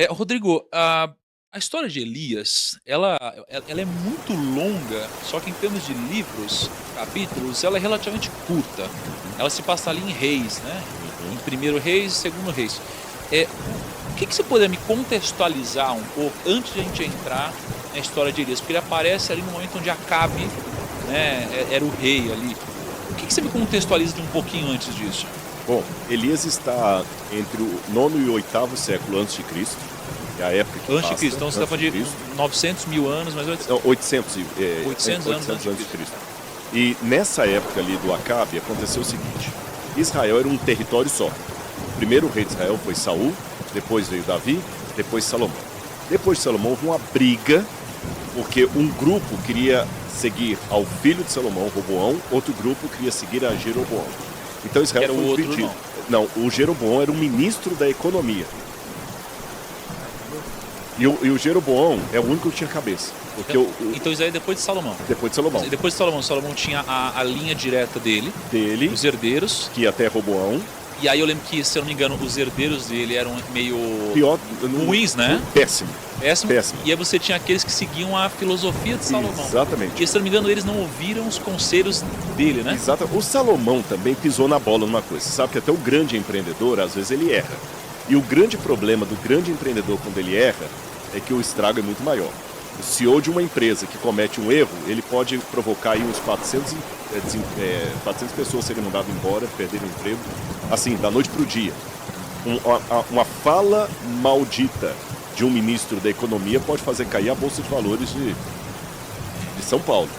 Rodrigo, a história de Elias, ela é muito longa, só que em termos de livros, capítulos, ela é relativamente curta. Uhum, Ela se passa ali em Reis, né, em uhum. primeiro Reis e segundo Reis. O que você poderia me contextualizar um pouco, antes de a gente entrar na história de Elias? Porque ele aparece ali no momento onde Acabe, né, era o rei ali. O que você me contextualiza de um pouquinho antes disso? Bom, Elias está entre o nono e o oitavo século antes de Cristo, é a época que Antes de passa Cristo, então você está antes de falando Cristo. de 900 mil anos, mais ou menos Não, 800, 800 anos antes 800 de antes de Cristo. Cristo. E nessa época ali do Acabe aconteceu o seguinte: Israel era um território só. O primeiro rei de Israel foi Saul, depois veio Davi, depois Salomão. Depois de Salomão houve uma briga, porque um grupo queria seguir ao filho de Salomão, Roboão, outro grupo queria seguir a Jeroboão. Então Que Israel era o foi outro dividido. irmão. Não, o Jeroboão era o ministro da economia. E o Jeroboão é o único que tinha cabeça. Porque Então isso aí é depois de Salomão. depois de Salomão, Depois de Salomão, Salomão tinha a linha direta dele, dele, os herdeiros. que ia até Roboão, E aí eu lembro que, se eu não me engano, os herdeiros dele eram meio pior, ruins, né? péssimo. Péssimo. Péssimo. E aí você tinha aqueles que seguiam a filosofia de Salomão. Exatamente. E se eu não me engano, eles não ouviram os conselhos dele, né? Exato. O Salomão também pisou na bola numa coisa. Você sabe que até o grande empreendedor, às vezes, ele erra. E o grande problema do grande empreendedor quando ele erra é que o estrago é muito maior. O CEO de uma empresa que comete um erro, ele pode provocar aí uns 400 pessoas serem mandadas embora, perderem o emprego, assim, da noite para o dia. Uma fala maldita de um ministro da economia pode fazer cair a Bolsa de Valores de São Paulo.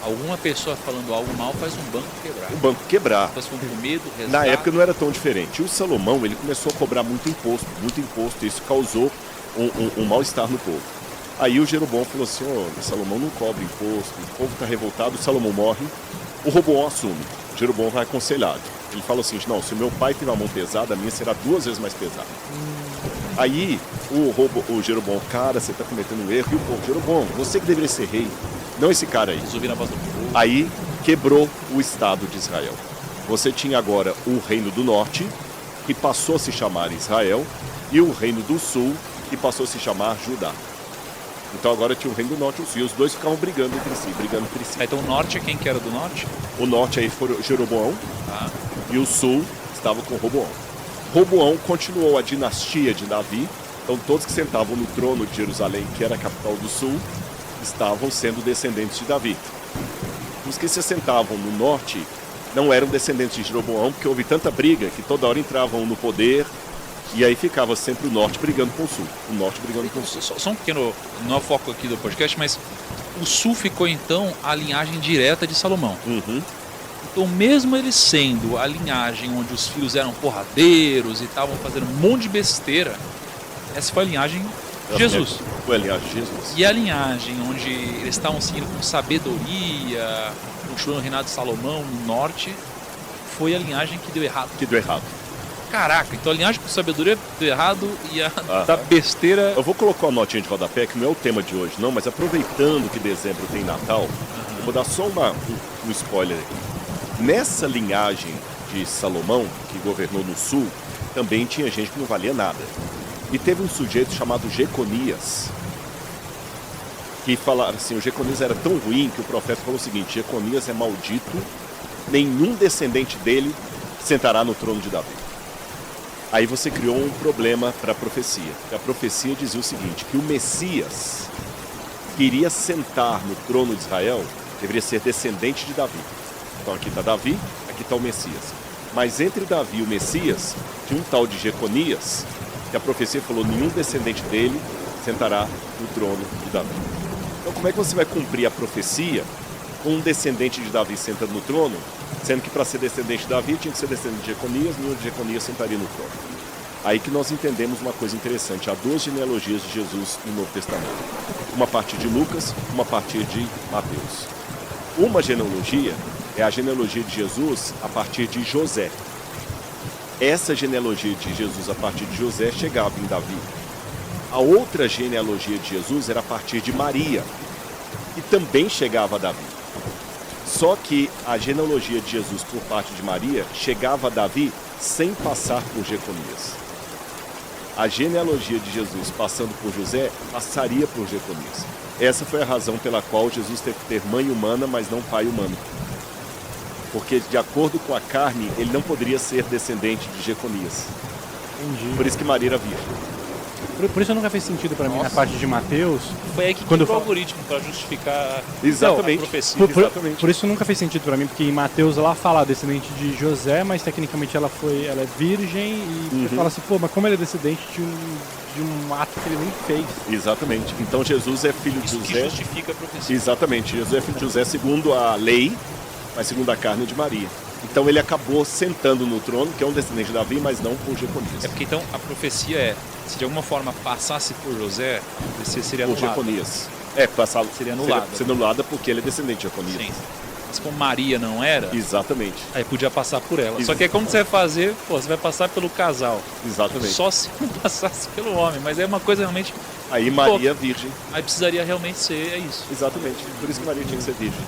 Alguma pessoa falando algo mal faz um banco quebrar. O banco quebrar. Pessoas ficam com medo, resgate. Na época não era tão diferente. O Salomão, ele começou a cobrar muito imposto, e isso causou um mal-estar no povo. Aí o Jeroboão falou assim: "Ô, Salomão não cobra imposto, o povo está revoltado", o Salomão morre, o Roboão assume. O Jeroboão vai aconselhado. Ele fala assim: "Não, se o meu pai teve uma mão pesada, a minha será 2 vezes mais pesada". Aí o Jeroboão: "Cara, você está cometendo um erro". E o povo: "Jeroboão, você que deveria ser rei, não esse cara aí". Eles ouviram a voz do povo. Aí quebrou o Estado de Israel. Você tinha agora o Reino do Norte, que passou a se chamar Israel, e o Reino do Sul, que passou a se chamar Judá. Então agora tinha o Reino do Norte e o Sul, e os dois ficavam brigando entre si. Então o norte, quem que era do norte? O Norte aí foi Jeroboão, Tá. e o Sul estava com Roboão. Roboão continuou a dinastia de Davi, então todos que sentavam no trono de Jerusalém, que era a capital do Sul, estavam sendo descendentes de Davi. Os que se assentavam no norte não eram descendentes de Jeroboão, porque houve tanta briga que toda hora entravam no poder, e aí ficava sempre o norte brigando com o sul. O norte brigando com o sul. Só um pequeno, não é o foco aqui do podcast, mas o sul ficou então a linhagem direta de Salomão. Uhum. Então, mesmo ele sendo a linhagem onde os filhos eram porradeiros e estavam fazendo um monte de besteira, essa foi a linhagem de Jesus. Foi a linhagem de Jesus. E a linhagem onde eles estavam seguindo com sabedoria, continuando o reinado de Salomão no norte, foi a linhagem que deu errado. Que deu errado. Caraca, então a linhagem com sabedoria deu errado e a Aham. da besteira... Eu vou colocar uma notinha de rodapé, que não é o tema de hoje, não, mas aproveitando que dezembro tem Natal, eu vou dar só um spoiler aqui. Nessa linhagem de Salomão, que governou no sul, também tinha gente que não valia nada. E teve um sujeito chamado Jeconias, que falava assim: o Jeconias era tão ruim que o profeta falou o seguinte: Jeconias é maldito, nenhum descendente dele sentará no trono de Davi. Aí você criou um problema para a profecia. A profecia dizia o seguinte: que o Messias que iria sentar no trono de Israel deveria ser descendente de Davi. Então aqui está Davi, aqui está o Messias. Mas entre Davi e o Messias tinha um tal de Jeconias, que a profecia falou: nenhum descendente dele sentará no trono de Davi. Então como é que você vai cumprir a profecia com um descendente de Davi sentando no trono, sendo que para ser descendente de Davi tinha que ser descendente de Jeconias, nenhum de Jeconias sentaria no trono? Aí que nós entendemos uma coisa interessante: há 2 genealogias de Jesus no Novo Testamento. Uma a partir de Lucas, uma a partir de Mateus. Uma genealogia é a genealogia de Jesus a partir de José. Essa genealogia de Jesus a partir de José chegava em Davi. A outra genealogia de Jesus era a partir de Maria, e também chegava a Davi. Só que a genealogia de Jesus por parte de Maria chegava a Davi sem passar por Jeconias. a genealogia de Jesus, passando por José, passaria por Jeconias. Essa foi a razão pela qual Jesus teve que ter mãe humana, mas não pai humano. Porque, de acordo com a carne, ele não poderia ser descendente de Jeconias. Entendi. Por isso que Maria era virgem. Por isso nunca fez sentido pra mim na parte de Mateus. Foi aí que Quando quebrou o eu falo- algoritmo para justificar Exatamente. a profecia. Exatamente. Por isso nunca fez sentido pra mim, porque em Mateus lá fala descendente de José, mas tecnicamente ela é virgem e você fala assim, pô, mas como ele é descendente de um ato que ele nem fez? Exatamente. Então Jesus é filho de Isso que José. justifica a profecia. Exatamente. Jesus é filho de José segundo a lei, mas segundo a carne de Maria. Então ele acabou sentando no trono, que é um descendente de Davi, mas não por Jeconias. É porque então a profecia é, se de alguma forma passasse por José, a profecia seria Por anulada. Jeconias. Seria anulada. Seria anulada porque ele é descendente de Jeconias. Sim. Mas como Maria não era, Exatamente. aí podia passar por ela. Isso. Só que aí como você vai fazer? Pô, você vai passar pelo casal. Exatamente. Só se não passasse pelo homem. Mas é uma coisa realmente... Aí Maria virgem. Aí precisaria realmente ser, é isso. Exatamente. Por isso que Maria tinha que ser virgem.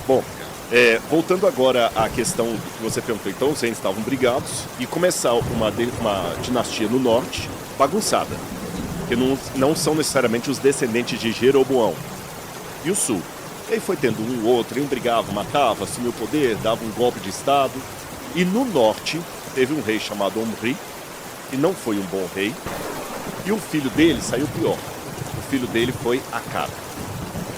Bom, voltando agora à questão que você perguntou, então os reis estavam brigados e começar uma dinastia no norte bagunçada, que não são necessariamente os descendentes de Jeroboão. E o sul? E aí foi tendo um outro, um brigava, matava, assumiu o poder, dava um golpe de estado. E no norte teve um rei chamado Omri, que não foi um bom rei, e o filho dele saiu pior. O filho dele foi Acabe.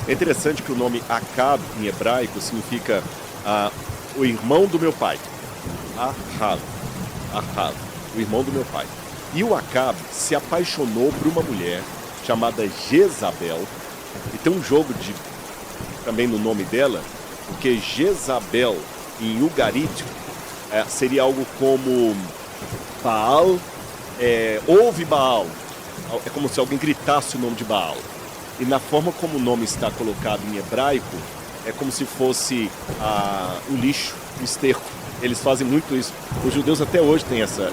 É interessante que o nome Acabe, em hebraico, significa o irmão do meu pai. Ahav, o irmão do meu pai. E o Acabe se apaixonou por uma mulher chamada Jezabel. E tem um jogo também no nome dela, porque Jezabel, em ugarítico, seria algo como Baal, ouve Baal. É como se alguém gritasse o nome de Baal. E na forma como o nome está colocado em hebraico, é como se fosse o lixo, o esterco. Eles fazem muito isso. Os judeus até hoje têm essa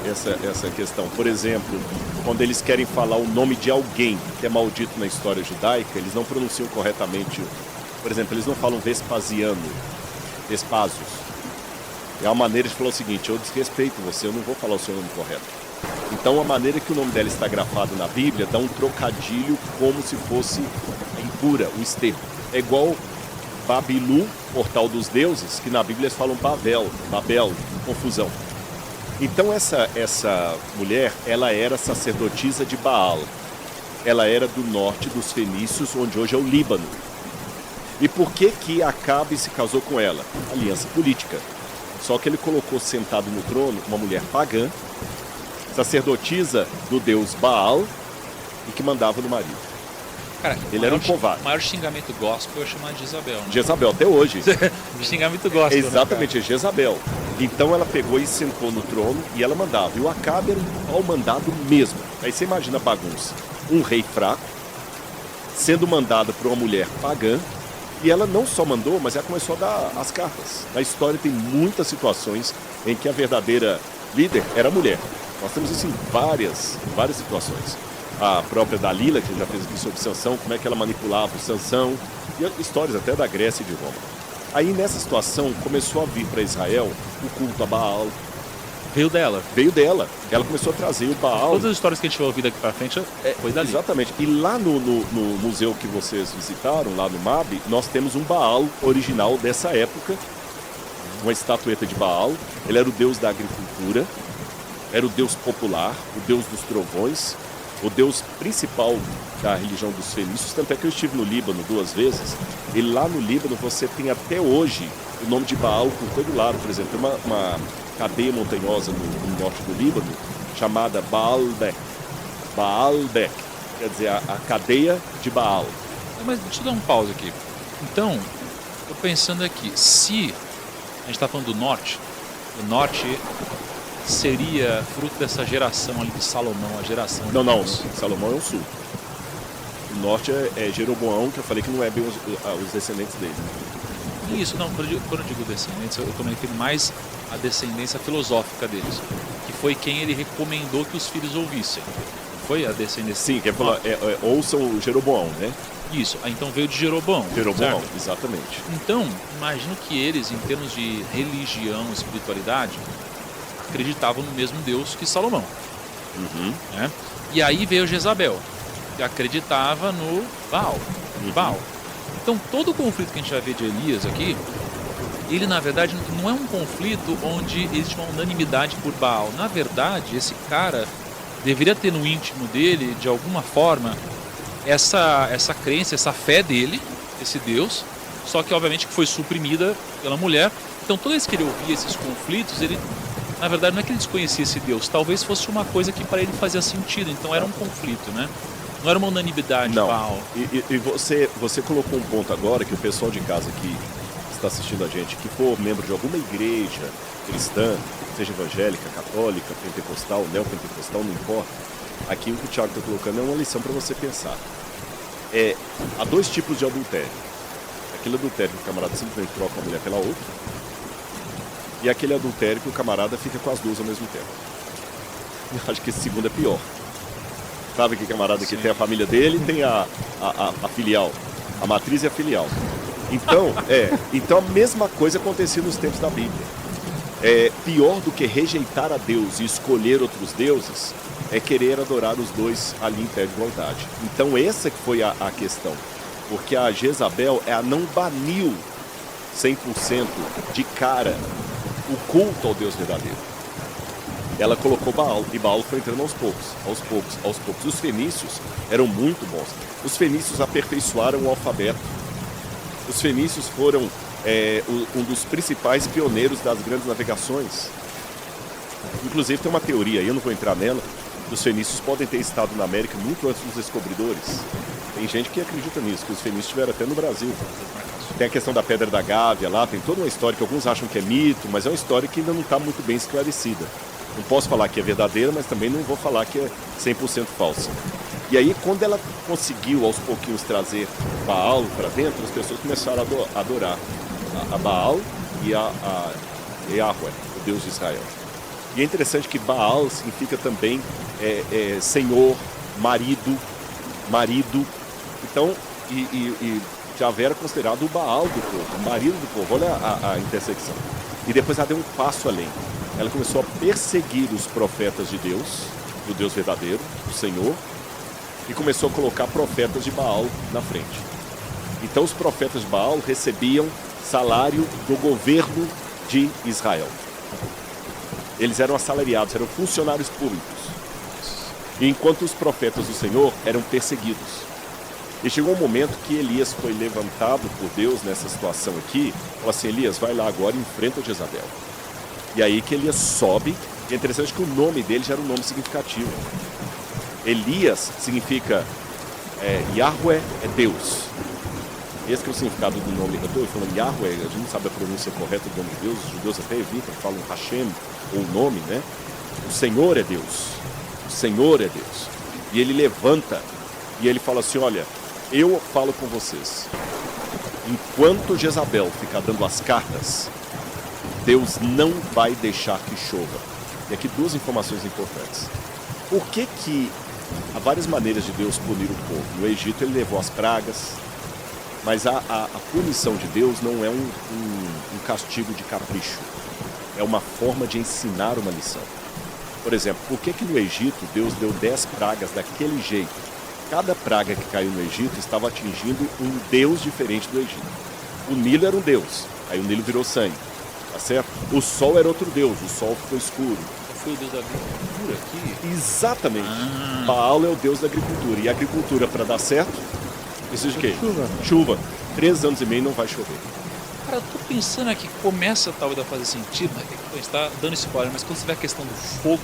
questão. Por exemplo, quando eles querem falar o nome de alguém que é maldito na história judaica, eles não pronunciam corretamente. Por exemplo, eles não falam Vespasiano, Vespasios. É uma maneira de falar o seguinte: eu desrespeito você, eu não vou falar o seu nome correto. Então a maneira que o nome dela está grafado na Bíblia dá um trocadilho como se fosse impura, o esterco. É igual Babilu, portal dos deuses, que na Bíblia eles falam Babel, confusão. Então essa mulher, ela era sacerdotisa de Baal. Ela era do norte dos fenícios, onde hoje é o Líbano. E por que Acabe se casou com ela? Aliança política. Só que ele colocou sentado no trono uma mulher pagã, sacerdotisa do deus Baal, e que mandava no marido. Cara, Ele era um covarde. O maior xingamento gospel é chamar de Jezabel, né? Jezabel, até hoje. Xingamento gospel. Exatamente, é Jezabel. Então ela pegou e sentou no trono e ela mandava. E o Acabe era um pau mandado mesmo. Aí você imagina a bagunça. Um rei fraco, sendo mandado por uma mulher pagã, e ela não só mandou, mas ela começou a dar as cartas. Na história tem muitas situações em que a verdadeira líder era a mulher. Nós temos isso em várias situações. A própria Dalila, que já fez aqui sobre Sansão, como é que ela manipulava o Sansão, e histórias até da Grécia e de Roma. Aí nessa situação começou a vir para Israel o culto a Baal. Veio dela. Veio dela. Ela começou a trazer o Baal. Todas as histórias que a gente vai ouvir daqui para frente foi dali. Exatamente. E lá no museu que vocês visitaram, lá no MAB, nós temos um Baal original dessa época, uma estatueta de Baal. Ele era o deus da agricultura, era o deus popular, o deus dos trovões, o deus principal da religião dos fenícios. Tanto é que eu estive no Líbano 2 vezes, e lá no Líbano você tem até hoje o nome de Baal por todo lado. Por exemplo, tem uma cadeia montanhosa no norte do Líbano chamada Baalbek. Baalbek, quer dizer, a cadeia de Baal. Mas deixa eu dar um pause aqui. Então, estou pensando aqui, se a gente está falando do norte, o norte seria fruto dessa geração ali de Salomão, a geração... Não, Salomão é o sul. O norte é Jeroboão, que eu falei que não é bem os descendentes dele. Isso, não, quando eu digo descendentes, eu estou me referindo mais à descendência filosófica deles, que foi quem ele recomendou que os filhos ouvissem. Foi a descendência? Sim, quer falar, ouçam o Jeroboão, né? Isso, então veio de Jeroboão. Jeroboão, certo? exatamente. Então, imagino que eles, em termos de religião, espiritualidade, acreditavam no mesmo Deus que Salomão. né? E aí veio Jezabel, que acreditava no Baal. Baal. Então todo o conflito que a gente vai ver de Elias aqui, ele na verdade não é um conflito onde existe uma unanimidade por Baal. Na verdade, esse cara deveria ter no íntimo dele, de alguma forma, essa crença, essa fé dele, esse Deus, só que obviamente que foi suprimida pela mulher. Então toda vez que ele ouvia esses conflitos, ele, na verdade, não é que ele desconhecia esse Deus, talvez fosse uma coisa que para ele fazia sentido, então era um conflito, né? Não era uma unanimidade. Não. Baal. E você colocou um ponto agora que o pessoal de casa que está assistindo a gente, que for membro de alguma igreja cristã, seja evangélica, católica, pentecostal, neopentecostal, não importa. Aqui o que o Thiago está colocando é uma lição para você pensar. Há dois tipos de adultério. Aquele adultério que o camarada simplesmente troca uma mulher pela outra, e aquele adultério que o camarada fica com as duas ao mesmo tempo. Eu acho que esse segundo é pior. Sabe que camarada que tem a família dele e tem a filial, a matriz e a filial. Então a mesma coisa acontecia nos tempos da Bíblia. Pior do que rejeitar a Deus e escolher outros deuses é querer adorar os dois ali em pé de igualdade. Então essa que foi a questão. Porque a Jezabel, ela não baniu 100% de cara o culto ao Deus verdadeiro. Ela colocou Baal, e Baal foi entrando aos poucos. Os fenícios eram muito bons. Os fenícios aperfeiçoaram o alfabeto. Os fenícios foram um dos principais pioneiros das grandes navegações. Inclusive tem uma teoria, eu não vou entrar nela, os fenícios podem ter estado na América muito antes dos descobridores. Tem gente que acredita nisso, que os fenícios estiveram até no Brasil. Tem a questão da Pedra da Gávea lá, tem toda uma história que alguns acham que é mito, mas é uma história que ainda não está muito bem esclarecida. Não posso falar que é verdadeira, mas também não vou falar que é 100% falsa. E aí, quando ela conseguiu aos pouquinhos trazer Baal para dentro, as pessoas começaram a adorar a Baal e a Yahweh, o Deus de Israel. E é interessante que Baal significa também senhor, marido. Então, Javé era considerado o Baal do povo, o marido do povo. Olha a intersecção. E depois ela deu um passo além. Ela começou a perseguir os profetas de Deus, do Deus verdadeiro, o Senhor, e começou a colocar profetas de Baal na frente. Então os profetas de Baal recebiam salário do governo de Israel. Eles eram assalariados, eram funcionários públicos. Enquanto os profetas do Senhor eram perseguidos. E chegou um momento que Elias foi levantado por Deus nessa situação aqui. Falou assim: Elias, vai lá agora e enfrenta Jezabel. E aí que Elias sobe. E é interessante que o nome dele já era um nome significativo. Elias significa Yahweh é Deus. Esse que é o significado do nome. Eu estou falando Yahweh, a gente não sabe a pronúncia correta do nome de Deus. Os judeus até evitam, falam Hashem, ou o nome, né? O Senhor é Deus. O Senhor é Deus. E ele levanta e ele fala assim: olha, eu falo com vocês. Enquanto Jezabel ficar dando as cartas, Deus não vai deixar que chova. E aqui duas informações importantes. Por que há várias maneiras de Deus punir o povo? No Egito ele levou as pragas, mas a punição de Deus não é um castigo de capricho. É uma forma de ensinar uma lição. Por exemplo, por que no Egito Deus deu 10 pragas daquele jeito? Cada praga que caiu no Egito estava atingindo um deus diferente do Egito. O Nilo era um deus, aí o Nilo virou sangue, tá certo? O sol era outro deus, o sol ficou escuro. Foi o deus da agricultura aqui? Exatamente. Baal é o deus da agricultura. E a agricultura, para dar certo, precisa de quê? Chuva. 3 anos e meio não vai chover. Cara, eu tô pensando aqui, começa talvez a fazer sentido, né? A gente tá dando spoiler, mas quando você vê a questão do fogo,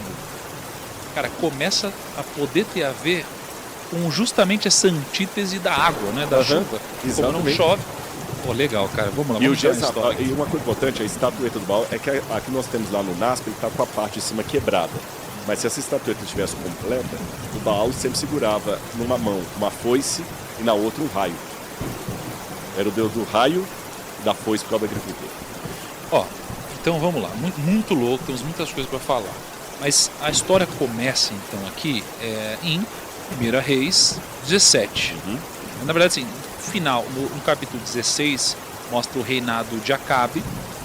cara, começa a poder ter a ver com justamente essa antítese da água, né? Da chuva. Como não chove. Pô, legal, cara. Vamos lá, vamos e uma coisa importante, a estatueta do Baal, é que a que nós temos lá no NASP, ele está com a parte de cima quebrada. Mas se essa estatueta estivesse completa, o Baal sempre segurava numa mão uma foice e na outra um raio. Era o deus do raio e da foice por causa da agricultura. Ó, então vamos lá. Muito louco, temos muitas coisas para falar. Mas a história começa então aqui em 1 Reis 17. Na verdade, assim, final, no capítulo 16, mostra o reinado de Acabe,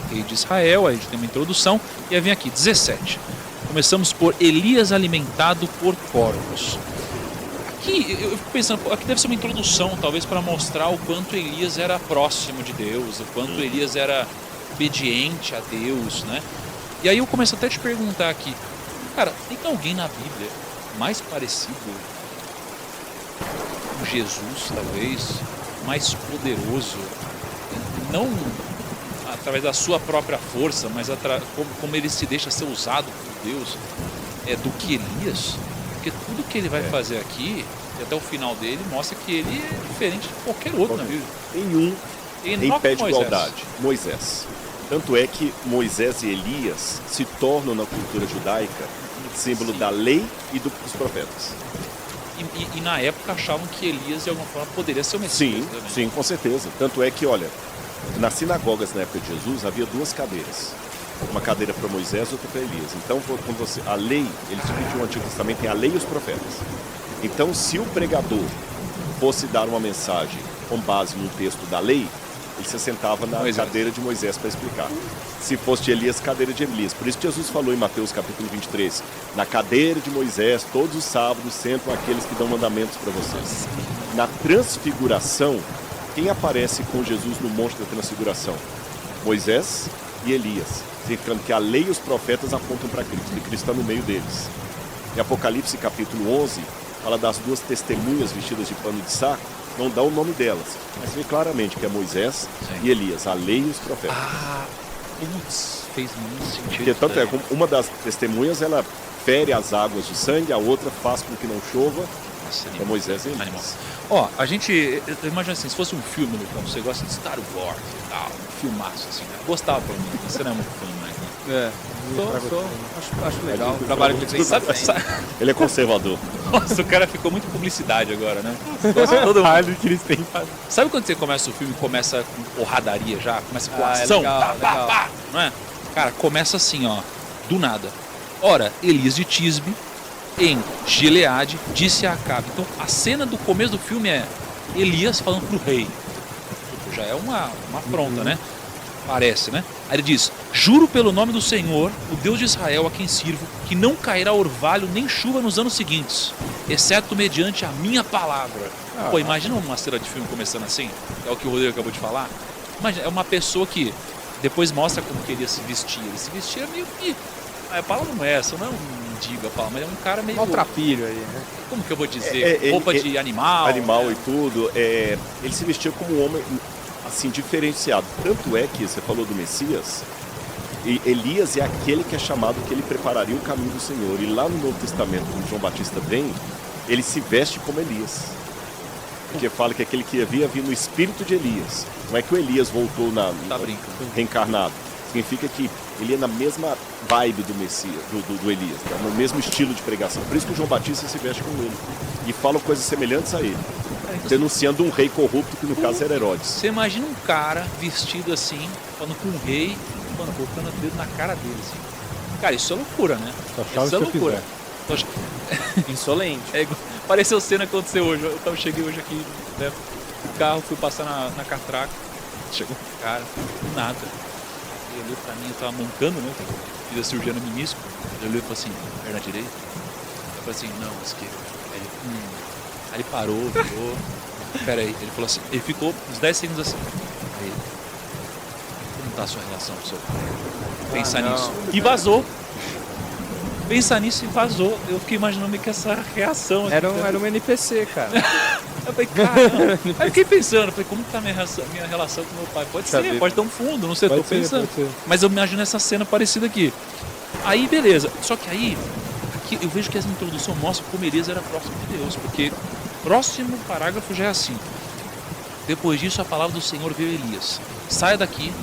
rei de Israel. Aí a gente tem uma introdução, e aí vem aqui, 17. Começamos por Elias alimentado por corvos. Aqui, eu fico pensando, aqui deve ser uma introdução, talvez, para mostrar o quanto Elias era próximo de Deus, o quanto Elias era obediente a Deus, né? E aí eu começo até a te perguntar aqui, cara, tem alguém na Bíblia mais parecido com Jesus, talvez, mais poderoso, não através da sua própria força, mas como ele se deixa ser usado por Deus, do que Elias? Porque tudo que ele vai fazer aqui, e até o final dele, mostra que ele é diferente de qualquer outro na Bíblia. Em pé de igualdade, Moisés. Tanto é que Moisés e Elias se tornam na cultura judaica símbolo da lei e dos profetas. E na época achavam que Elias de alguma forma poderia ser o Messias. Sim, com certeza. Tanto é que, olha, nas sinagogas na época de Jesus havia 2 cadeiras. Uma cadeira para Moisés e outra para Elias. Então, a lei, eles dividiam o Antigo Testamento em a lei e os profetas. Então, se o pregador fosse dar uma mensagem com base no texto da lei, ele se sentava na cadeira de Moisés para explicar. Se fosse de Elias, cadeira de Elias. Por isso que Jesus falou em Mateus capítulo 23, na cadeira de Moisés, todos os sábados sentam aqueles que dão mandamentos para vocês. Na transfiguração, quem aparece com Jesus no monte da transfiguração? Moisés e Elias. Significando que a lei e os profetas apontam para Cristo, e Cristo está no meio deles. Em Apocalipse capítulo 11, fala das 2 testemunhas vestidas de pano de saco, não dá o nome delas, mas vê claramente que é Moisés e Elias, a lei e os profetas. Fez muito sentido. Porque tanto é, uma das testemunhas, ela fere as águas de sangue, a outra faz com que não chova. Nossa, é Moisés e Elias. Ó, a gente, eu imagino assim, se fosse um filme, Lucão, você gosta de Star Wars e tal, um filmaço assim, né? Gostava pelo menos, você não é muito fã, né? Acho legal. O trabalho que ele fez. Ele é conservador. Nossa, o cara ficou muito publicidade agora, né? Todo mundo que eles têm. Sabe quando você começa o filme e começa com porradaria já? Começa com ação, legal, pá, não é? Cara, começa assim, ó, do nada. Ora, Elias de Tisbe, em Gileade, disse a Acabe. Então, a cena do começo do filme é Elias falando pro rei. Já é uma afronta, né? Parece, né? Aí ele diz, juro pelo nome do Senhor, o Deus de Israel a quem sirvo, que não cairá orvalho nem chuva nos anos seguintes, exceto mediante a minha palavra. Pô, imagina uma cena de filme começando assim, é o que o Rodrigo acabou de falar. Imagina, é uma pessoa que depois mostra como que ele se vestia. Ele se vestia meio que... A palavra não é essa, não é um mendigo a palavra, mas é um cara meio... Maltrapilho aí, né? Como que eu vou dizer? Roupa de animal. Animal, né? E tudo. Ele se vestia como um homem... assim, diferenciado. Tanto é que você falou do Messias, e Elias é aquele que é chamado que ele prepararia o caminho do Senhor. E lá no Novo Testamento, quando João Batista vem, ele se veste como Elias. Porque fala que aquele que havia vindo no espírito de Elias. Não é que o Elias voltou reencarnado. Significa que ele é na mesma vibe do Messias, do Elias, né? No mesmo estilo de pregação. Por isso que o João Batista se veste como ele. E fala coisas semelhantes a ele. Denunciando um rei corrupto, que no caso era Herodes. Você imagina um cara vestido assim, falando com um rei, mano, colocando o dedo na cara dele, assim. Cara, isso é loucura, né? Isso é loucura. Insolente. Pareceu cena que aconteceu hoje. Eu cheguei hoje aqui, né? O carro, fui passar na catraca. Chegou um cara, do nada. Ele olhou pra mim, eu tava mancando, né? Fiz a cirurgia no menisco. Ele olhou e falou assim, perna direita? Eu falei assim, não, esquerda. Aí ele parou, virou. Pera aí, ele falou assim, ele ficou uns 10 segundos assim. Aí, como tá a sua relação com o seu pai? Pensa nisso. E vazou. Pensa nisso e vazou. Eu fiquei imaginando meio que essa reação. Era um NPC, cara. Eu falei, caramba. Aí eu fiquei pensando, como que tá a minha relação com meu pai? Pode ser, pode ter um fundo, não sei, tô pensando. Mas eu imagino essa cena parecida aqui. Aí, beleza. Só que aí, aqui eu vejo que essa introdução mostra como Elias era próximo de Deus, porque próximo parágrafo já é assim. Depois disso, a palavra do Senhor veio a Elias. Saia daqui,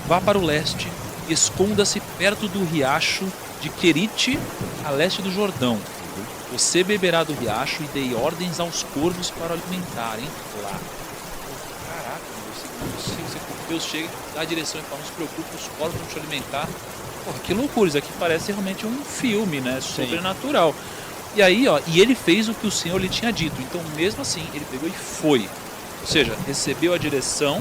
vá para o leste, esconda-se perto do riacho de Querite, a leste do Jordão. Você beberá do riacho e dei ordens aos corvos para alimentarem lá. Caraca, Deus chega, dá a direção e fala, não se preocupe, os corvos vão te alimentar. Porra, que loucura, isso aqui parece realmente um filme, né? Sobrenatural. E aí, ó, e ele fez o que o Senhor lhe tinha dito. Então, mesmo assim, ele pegou e foi. Ou seja, recebeu a direção,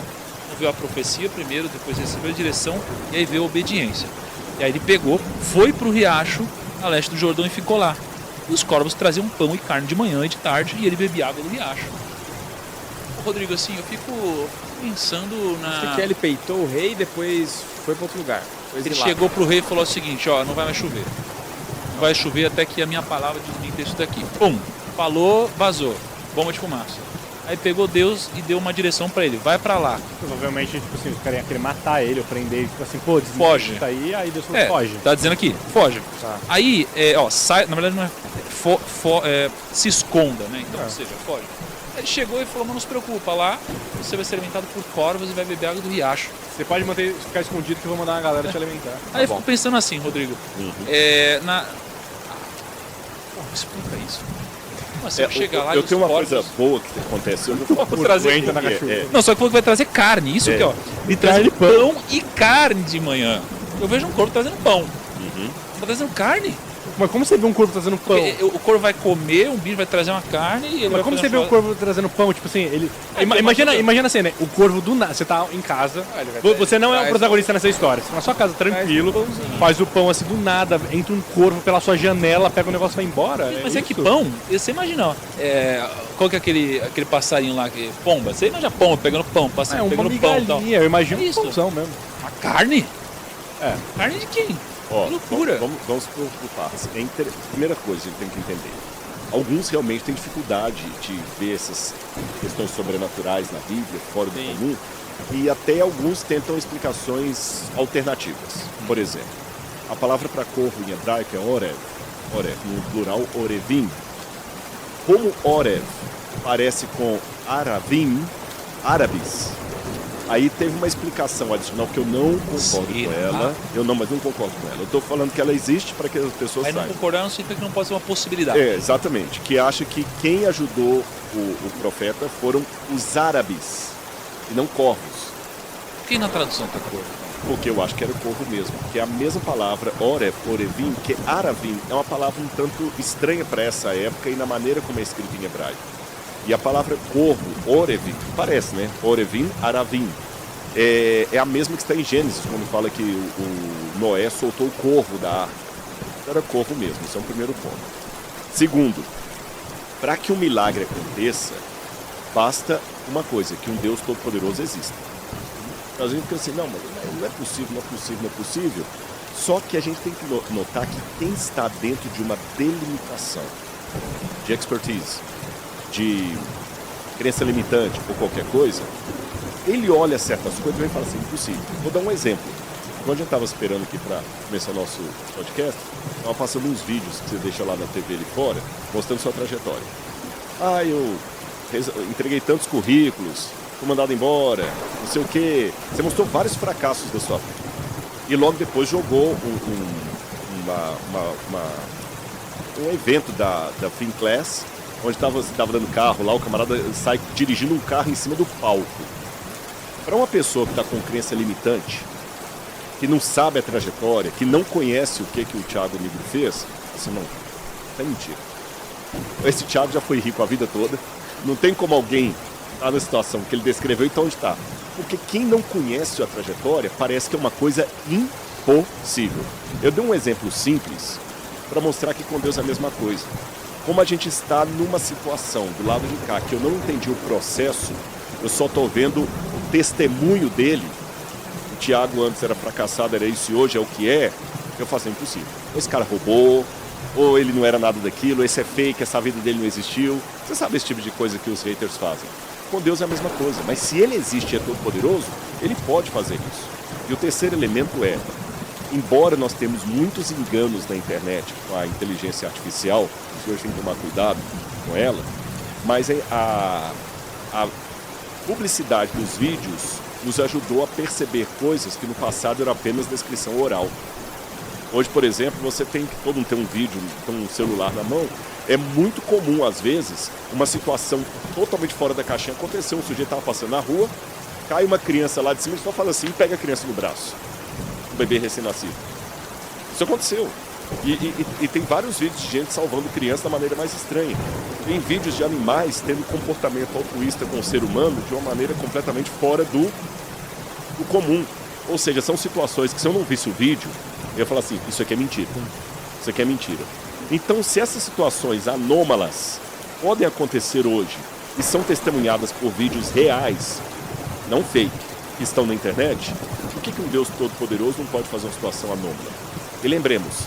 ouviu a profecia primeiro, depois recebeu a direção e aí veio a obediência. E aí ele pegou, foi para o riacho a leste do Jordão e ficou lá. E os corvos traziam pão e carne de manhã e de tarde e ele bebia água do riacho. Rodrigo, assim, eu fico pensando na... Acho que ele peitou o rei e depois foi para outro lugar. Ele chegou pro rei e falou o seguinte, ó, não vai mais chover. Não vai chover até que a minha palavra desminta isso daqui. Pum, falou, vazou. Bomba de fumaça. Aí pegou Deus e deu uma direção pra ele, vai pra lá. Provavelmente, tipo assim, os caras iam querer matar ele ou prender ele, tipo assim, pô, foge. Aí Deus falou, foge. Tá dizendo aqui, foge. Tá. Aí, ó, sai, na verdade não é, se esconda, né? Então, ou seja, foge. Ele chegou e falou, mas não se preocupa, lá você vai ser alimentado por corvos e vai beber água do riacho. Você pode ficar escondido que eu vou mandar uma galera te alimentar. Aí eu fico pensando assim, Rodrigo, explica isso. Você chegar lá eu e tenho uma corvos... coisa boa que acontece, eu vou trazer entra na cachorra. Não, só que falou que vai trazer carne, isso que ó. Me traz pão e carne de manhã. Eu vejo um corvo trazendo pão. Tá trazendo carne? Mas como você vê um corvo trazendo pão? Porque o corvo vai comer, um bicho vai trazer uma carne e ele Mas como você vê o corvo trazendo pão? Tipo assim, ele. Imagina a cena, o corvo do nada. Você tá em casa. Você não é o protagonista nessa história. Você tá na sua casa, tranquilo, faz o pão assim do nada, entra um corvo pela sua janela, pega o negócio e vai embora. Mas é que pão, você imagina, ó. Qual que é aquele passarinho lá, pomba? Você imagina pomba pegando pão, passarinho pegando pão e tal. Eu imagino isso. Pãozão mesmo. Uma carne? É. Carne de quem? Ó, que loucura. Vamos por partes. Primeira coisa que a gente tem que entender. Alguns realmente têm dificuldade de ver essas questões sobrenaturais na Bíblia, fora do comum, e até alguns tentam explicações alternativas. Por exemplo, a palavra para corvo em hebraico é Orev, no plural Orevim. Como Orev parece com Aravim, árabes, aí teve uma explicação adicional que eu não concordo com ela. Mas não concordo com ela. Eu estou falando que ela existe para que as pessoas saibam. Aí não concordar não significa que não pode ser uma possibilidade. Exatamente. Que acha que quem ajudou o profeta foram os árabes e não corvos. Por que na tradução está corvo? Porque eu acho que era o corvo mesmo. Que é a mesma palavra, Orevim, que Aravim é uma palavra um tanto estranha para essa época e na maneira como é escrita em hebraico. E a palavra corvo, Orevim, parece, né? Orevim, Aravim. É a mesma que está em Gênesis, quando fala que o Noé soltou o corvo da arca. Era corvo mesmo, esse é um primeiro ponto. Segundo, para que um milagre aconteça, basta uma coisa, que um Deus Todo-Poderoso exista. A gente fica assim, não é possível. Só que a gente tem que notar que quem está dentro de uma delimitação de expertise, de crença limitante ou qualquer coisa, ele olha certas coisas e fala assim, impossível. Vou dar um exemplo. Quando a gente estava esperando aqui para começar o nosso podcast, estava passando uns vídeos que você deixa lá na TV ali fora, mostrando sua trajetória. Eu entreguei tantos currículos, fui mandado embora, não sei o quê. Você mostrou vários fracassos da sua vida. E logo depois jogou um evento da Finclass, onde estava dando carro lá, o camarada sai dirigindo um carro em cima do palco. Para uma pessoa que está com crença limitante, que não sabe a trajetória, que não conhece o que o Thiago Negro fez, assim, não, é mentira. Esse Thiago já foi rico a vida toda, não tem como alguém estar na situação que ele descreveu, então onde está? Porque quem não conhece a trajetória parece que é uma coisa impossível. Eu dei um exemplo simples para mostrar que com Deus é a mesma coisa. Como a gente está numa situação do lado de cá que eu não entendi o processo, eu só estou vendo o testemunho dele. O Thiago antes era fracassado, era isso e hoje é o que é. Eu faço impossível. Esse cara roubou, ou ele não era nada daquilo, esse é fake, essa vida dele não existiu. Você sabe esse tipo de coisa que os haters fazem. Com Deus é a mesma coisa, mas se ele existe e é todo poderoso, ele pode fazer isso. E o terceiro elemento é, embora nós temos muitos enganos na internet com a inteligência artificial, os senhores têm que tomar cuidado com ela, mas a publicidade dos vídeos nos ajudou a perceber coisas que no passado eram apenas descrição oral. Hoje, por exemplo, todo mundo tem um vídeo com um celular na mão. É muito comum, às vezes, uma situação totalmente fora da caixinha acontecer. Um sujeito estava passando na rua, cai uma criança lá de cima e só fala assim, pega a criança no braço. Um bebê recém-nascido. Isso aconteceu. E tem vários vídeos de gente salvando criança da maneira mais estranha. Tem vídeos de animais tendo comportamento altruísta com o ser humano de uma maneira completamente fora do comum. Ou seja, são situações que se eu não visse o vídeo, eu ia falar assim, isso aqui é mentira. Isso aqui é mentira. Então, se essas situações anômalas podem acontecer hoje e são testemunhadas por vídeos reais, não fake, que estão na internet, por que um Deus Todo-Poderoso não pode fazer uma situação anômala? E lembremos,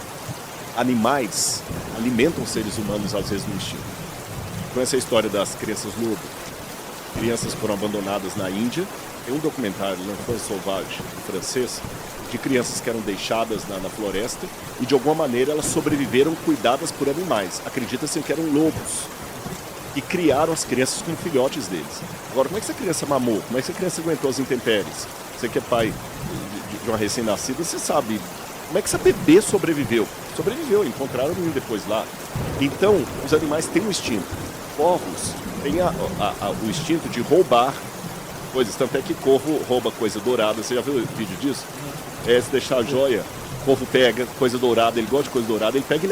animais alimentam seres humanos às vezes no instinto. Conhece a história das crianças lobo? Crianças foram abandonadas na Índia. Tem um documentário, L'Enfant Sauvage, em francês, de crianças que eram deixadas na floresta e de alguma maneira elas sobreviveram cuidadas por animais. Acredita-se que eram lobos. E criaram as crianças como filhotes deles. Agora, como é que essa criança mamou? Como é que essa criança aguentou as intempéries? Você que é pai de uma recém-nascida, você sabe como é que essa bebê sobreviveu. Sobreviveu, encontraram um depois lá. Então, os animais têm um instinto. Corvos têm o instinto de roubar coisas. Tanto é que corvo rouba coisa dourada. Você já viu o vídeo disso? Se deixar a joia, corvo pega coisa dourada, ele gosta de coisa dourada, ele pega e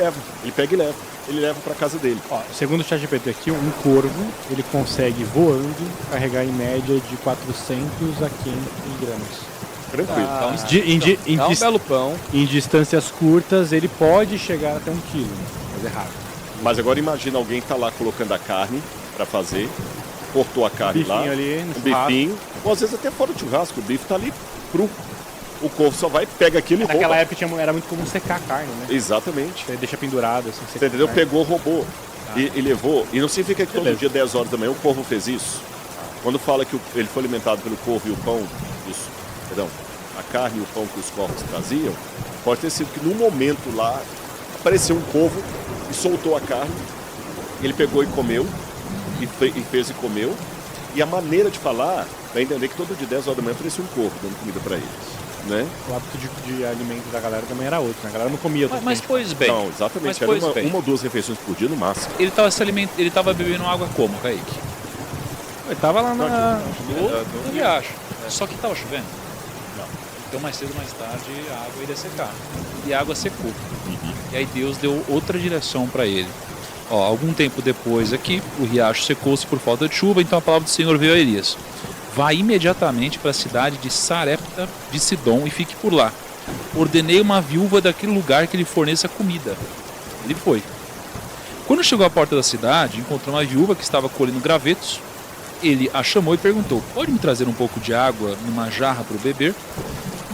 leva. Ele leva para casa dele. Ó, segundo o ChatGPT aqui, um corvo, ele consegue voando carregar em média de 400 a 500 gramas. Tranquilo. Um belo pão. Em distâncias curtas, ele pode chegar até 1 quilo, mas é raro. Mas agora imagina alguém tá lá colocando a carne para fazer, cortou a carne Bifinho lá, ali, um bifinho, ou às vezes até fora do churrasco, o bife tá ali cru. O corvo só vai, pega aquilo e rouba. Naquela época era muito comum secar a carne, né? Exatamente. Você deixa pendurado, assim, Você entendeu? Pegou, roubou e levou. E não significa que todo Beleza. dia, 10 horas da manhã, o corvo fez isso. Quando fala que ele foi alimentado pelo corvo e o pão, a carne e o pão que os corvos traziam, pode ter sido que num momento lá, apareceu um corvo e soltou a carne, ele pegou e comeu, e fez e comeu, e a maneira de falar, vai entender que todo dia, 10 horas da manhã, aparecia um corvo dando comida para eles. Né? O hábito de alimento da galera também era outro, né? A galera não comia todo Mas pois bem. Não, exatamente. Mas, Era bem. uma ou duas refeições por dia no máximo. Ele tava bebendo água como, Kaique? Ele tava lá No riacho. Só que tava chovendo? Não. Então mais cedo ou mais tarde a água iria secar. E a água secou. E aí Deus deu outra direção para ele. Ó, algum tempo depois aqui, o riacho secou-se por falta de chuva, então a palavra do Senhor veio a Elias. Vá imediatamente para a cidade de Sarepta de Sidom e fique por lá. Ordenei uma viúva daquele lugar que lhe forneça comida. Ele foi. Quando chegou à porta da cidade, encontrou uma viúva que estava colhendo gravetos. Ele a chamou e perguntou: pode me trazer um pouco de água numa jarra para o beber?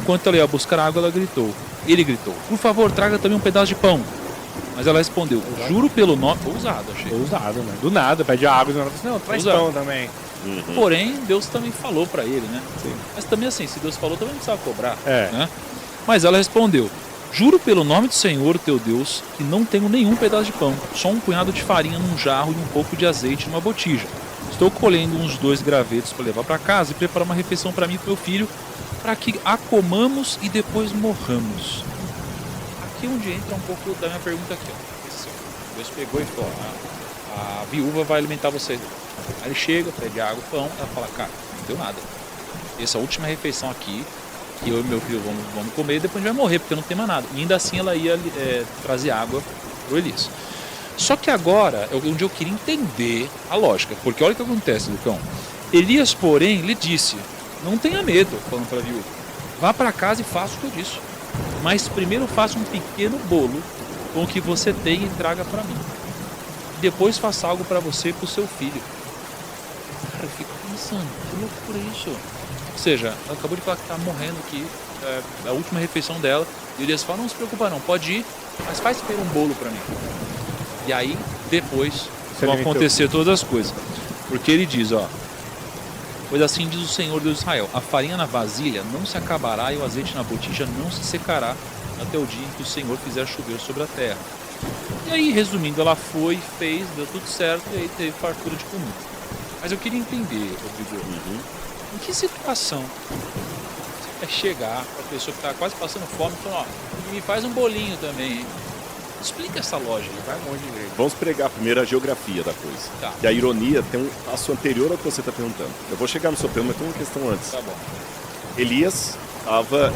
Enquanto ela ia buscar água, ele gritou: por favor, traga também um pedaço de pão. Mas ela respondeu: juro pelo nome... Ousado, achei. Ousado, né? Do nada, pede água e não, traz pão também. Porém, Deus também falou para ele, né? Sim. Mas também assim, se Deus falou, também não precisava cobrar. Né? Mas ela respondeu: juro pelo nome do Senhor, teu Deus, que não tenho nenhum pedaço de pão, só um punhado de farinha num jarro e um pouco de azeite numa botija. Estou colhendo uns 2 gravetos para levar para casa e preparar uma refeição para mim e para meu filho, para que a comamos e depois morramos. Aqui é onde entra um pouco da minha pergunta aqui. Ó. Deus pegou e falou: a viúva vai alimentar você. Aí ele chega, pede água, pão, ela fala: cara, não deu nada. Essa é a última refeição aqui, que eu e meu filho vamos comer e depois a gente vai morrer, porque não tem mais nada. E ainda assim ela ia trazer água pro Elias. Só que agora, onde eu queria entender a lógica, porque olha o que acontece, Lucão. Elias, porém, lhe disse: não tenha medo, falando para a viúva, vá para casa e faça o que eu disse. Mas primeiro faça um pequeno bolo com o que você tem e traga para mim. Depois faça algo para você e para o seu filho. Cara, eu fico pensando, que loucura isso. Ou seja, ela acabou de falar que está morrendo aqui, é a última refeição dela. E Elias fala: não se preocupa não, pode ir, mas faz primeiro um bolo para mim. E aí, depois, vão acontecer todas as coisas. Porque ele diz, ó: pois assim diz o Senhor Deus de Israel: a farinha na vasilha não se acabará e o azeite na botija não se secará até o dia em que o Senhor fizer chover sobre a terra. E aí, resumindo, ela foi, fez, deu tudo certo e aí teve fartura de comida. Mas eu queria entender, Rodrigo, em que situação você vai chegar para a pessoa que está quase passando fome e falar: ó, me faz um bolinho também, hein? Explica essa lógica. Vai um monte de igreja. Vamos pregar primeiro a geografia da coisa. Tá. E a ironia tem um passo anterior ao que você está perguntando. Eu vou chegar no seu pergunta, mas tem uma questão antes. Tá bom. Elias estava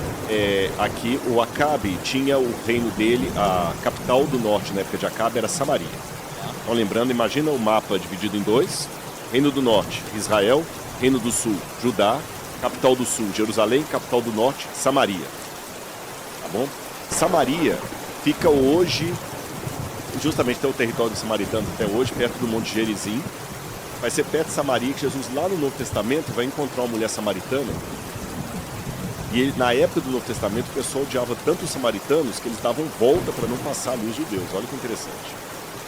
aqui, o Acabe tinha o reino dele, a capital do norte na época de Acabe era Samaria. Então lembrando, imagina o mapa dividido em 2. Reino do norte, Israel. Reino do sul, Judá. Capital do sul, Jerusalém. Capital do norte, Samaria. Tá bom? Samaria fica hoje, justamente tem o território dos samaritanos até hoje, perto do Monte Gerizim. Vai ser perto de Samaria que Jesus, lá no Novo Testamento, vai encontrar uma mulher samaritana. E ele, na época do Novo Testamento, o pessoal odiava tanto os samaritanos que eles davam volta para não passar ali os judeus. Olha que interessante.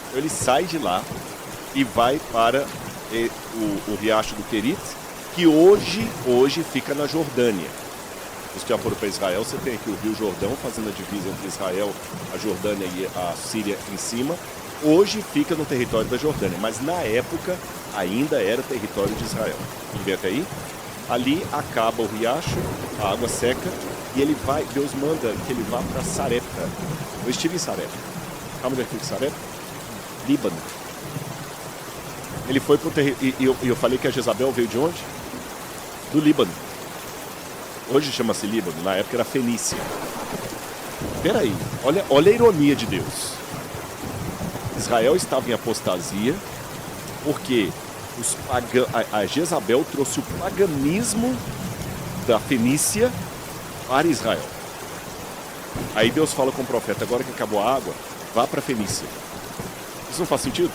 Então ele sai de lá e vai para o riacho do Querit, que hoje fica na Jordânia. Os que já foram para Israel, você tem aqui o Rio Jordão, fazendo a divisa entre Israel, a Jordânia e a Síria em cima. Hoje fica no território da Jordânia, mas na época ainda era território de Israel. Vamos ver até aí? Ali acaba o riacho, a água seca, e ele vai, Deus manda que ele vá para Sarepta. Eu estive em Sarepta. Sabe onde é que fica Sarepta? Líbano. Ele foi para o território, e eu falei que a Jezabel veio de onde? Do Líbano. Hoje chama-se Líbano, na época era Fenícia. Peraí, olha a ironia de Deus. Israel estava em apostasia porque a Jezabel trouxe o paganismo da Fenícia para Israel. Aí Deus fala com o profeta, agora que acabou a água, vá para a Fenícia. Isso não faz sentido?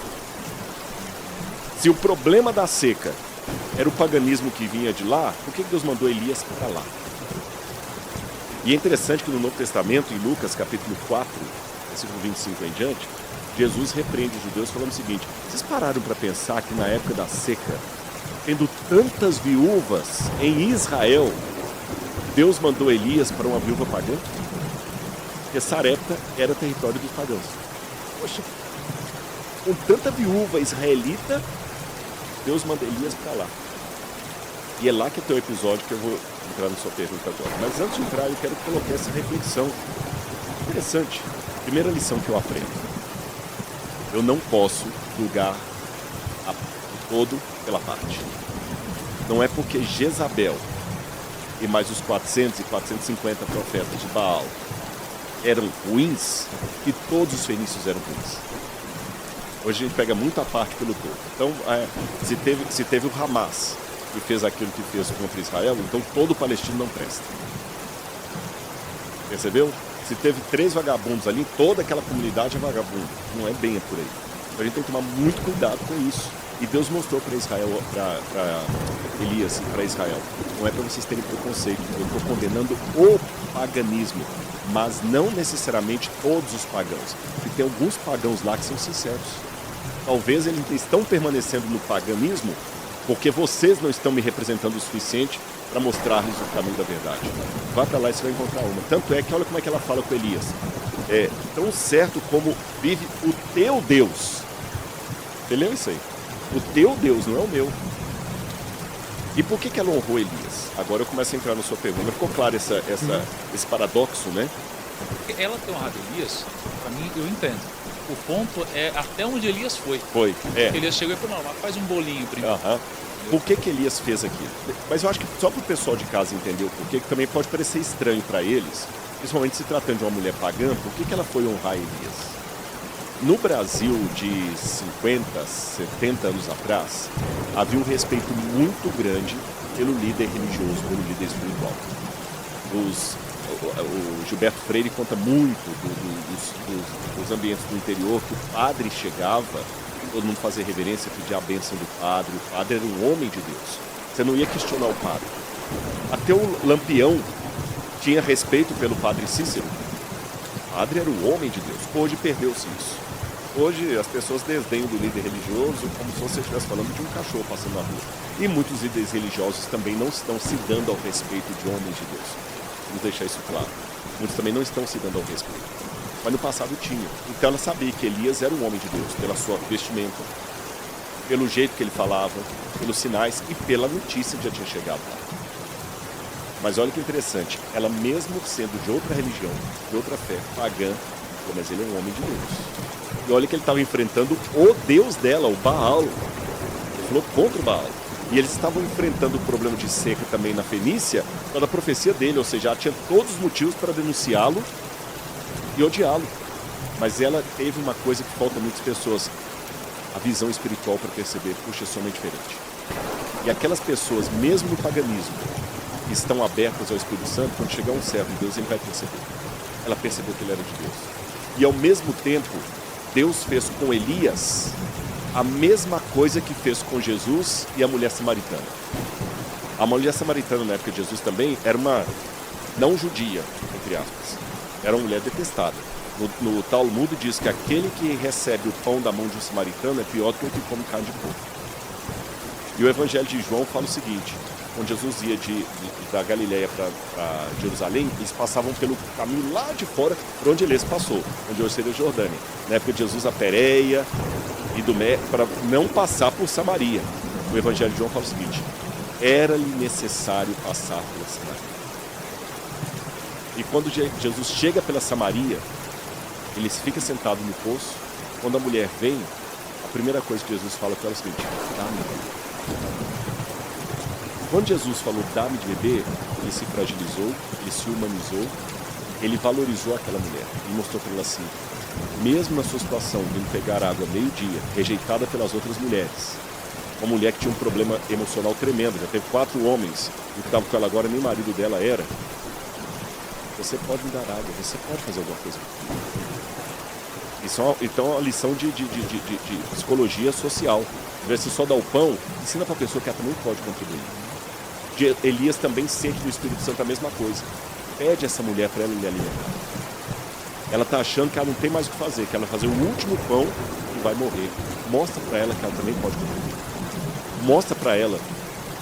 Se o problema da seca era o paganismo que vinha de lá, por que Deus mandou Elias para lá? E é interessante que no Novo Testamento, em Lucas capítulo 4, versículo 25 em diante, Jesus repreende os judeus falando o seguinte: vocês pararam para pensar que na época da seca, tendo tantas viúvas em Israel, Deus mandou Elias para uma viúva pagã? Porque Sarepta era território dos pagãos. Poxa, com tanta viúva israelita, Deus manda Elias para lá. E é lá que tem o episódio que eu vou entrar na sua pergunta agora. Mas antes de entrar, eu quero colocar essa reflexão interessante. Primeira lição que eu aprendo. Eu não posso julgar o todo pela parte. Não é porque Jezabel e mais os 400 e 450 profetas de Baal eram ruins que todos os fenícios eram ruins. Hoje a gente pega muita parte pelo todo. Então, se teve o Hamas que fez aquilo que fez contra Israel, então todo palestino não presta. Percebeu? Se teve 3 vagabundos ali, toda aquela comunidade é vagabundo. Não é bem por aí. Então a gente tem que tomar muito cuidado com isso. E Deus mostrou para Israel, para Elias e para Israel. Não é para vocês terem preconceito. Eu estou condenando o paganismo, mas não necessariamente todos os pagãos. Porque tem alguns pagãos lá que são sinceros. Talvez eles estão permanecendo no paganismo porque vocês não estão me representando o suficiente para mostrar-lhes o caminho da verdade. Vá para lá e você vai encontrar uma. Tanto é que olha como é que ela fala com Elias. É tão certo como vive o teu Deus. Você leu isso aí? O teu Deus, não é o meu. E por que ela honrou Elias? Agora eu começo a entrar na sua pergunta. Ficou claro esse paradoxo, né? Porque ela ter honrado Elias, para mim, eu entendo. O ponto é até onde Elias foi. Foi, é. Elias chegou e falou, não, mas faz um bolinho primeiro. Por que Elias fez aquilo? Mas eu acho que só para o pessoal de casa entender o porquê, que também pode parecer estranho para eles, principalmente se tratando de uma mulher pagã, por que ela foi honrar Elias? No Brasil de 50, 70 anos atrás, havia um respeito muito grande pelo líder religioso, pelo líder espiritual. O Gilberto Freire conta muito dos ambientes do interior que o padre chegava, todo mundo fazia reverência, pedia a bênção do padre. O padre era um homem de Deus. Você não ia questionar o padre. Até o Lampião tinha respeito pelo padre Cícero. O padre era um homem de Deus. Hoje perdeu-se isso. Hoje as pessoas desdenham do líder religioso como se você estivesse falando de um cachorro passando na rua. E muitos líderes religiosos também não estão se dando ao respeito de homens de Deus. Vamos deixar isso claro. Muitos também não estão se dando ao respeito. Mas no passado tinha. Então ela sabia que Elias era um homem de Deus, pela sua vestimenta, pelo jeito que ele falava, pelos sinais e pela notícia que já tinha chegado lá. Mas olha que interessante, ela mesmo sendo de outra religião, de outra fé, pagã, mas ele é um homem de Deus. E olha que ele estava enfrentando o Deus dela, o Baal. Ele falou contra o Baal. E eles estavam enfrentando o problema de seca também na Fenícia, pela profecia dele, ou seja, ela tinha todos os motivos para denunciá-lo e odiá-lo. Mas ela teve uma coisa que falta a muitas pessoas, a visão espiritual para perceber, puxa, esse homem é diferente. E aquelas pessoas, mesmo no paganismo, que estão abertas ao Espírito Santo, quando chegar um servo de Deus, ele vai perceber. Ela percebeu que ele era de Deus. E ao mesmo tempo, Deus fez com Elias a mesma coisa que fez com Jesus e a mulher samaritana. A mulher samaritana na época de Jesus também era uma não judia, entre aspas. Era uma mulher detestada. No Talmud diz que aquele que recebe o pão da mão de um samaritano é pior do que o que come carne de porco. E o Evangelho de João fala o seguinte: quando Jesus ia da Galileia para Jerusalém, eles passavam pelo caminho lá de fora, por onde Elias passou, onde hoje seria Jordânia. Na época de Jesus, a Pérea e Dumé, para não passar por Samaria. O Evangelho de João fala o seguinte: era-lhe necessário passar pela Samaria. E quando Jesus chega pela Samaria, ele fica sentado no poço. Quando a mulher vem, a primeira coisa que Jesus fala para ela é o seguinte: dá-me. Quando Jesus falou dá-me de beber, ele se fragilizou, ele se humanizou, ele valorizou aquela mulher e mostrou para ela assim: mesmo na sua situação, vindo pegar água meio-dia, rejeitada pelas outras mulheres, uma mulher que tinha um problema emocional tremendo, já teve 4 homens, e o que estava com ela agora nem marido dela era. Você pode me dar água, você pode fazer alguma coisa. Isso então é uma lição de psicologia social. Em vez de só dar o pão, ensina para a pessoa que ela também pode contribuir. Elias também sente do Espírito Santo a mesma coisa. Pede essa mulher para ela lhe alimentar. Ela está achando que ela não tem mais o que fazer, que ela vai fazer o último pão e vai morrer. Mostra para ela que ela também pode contribuir. Mostra para ela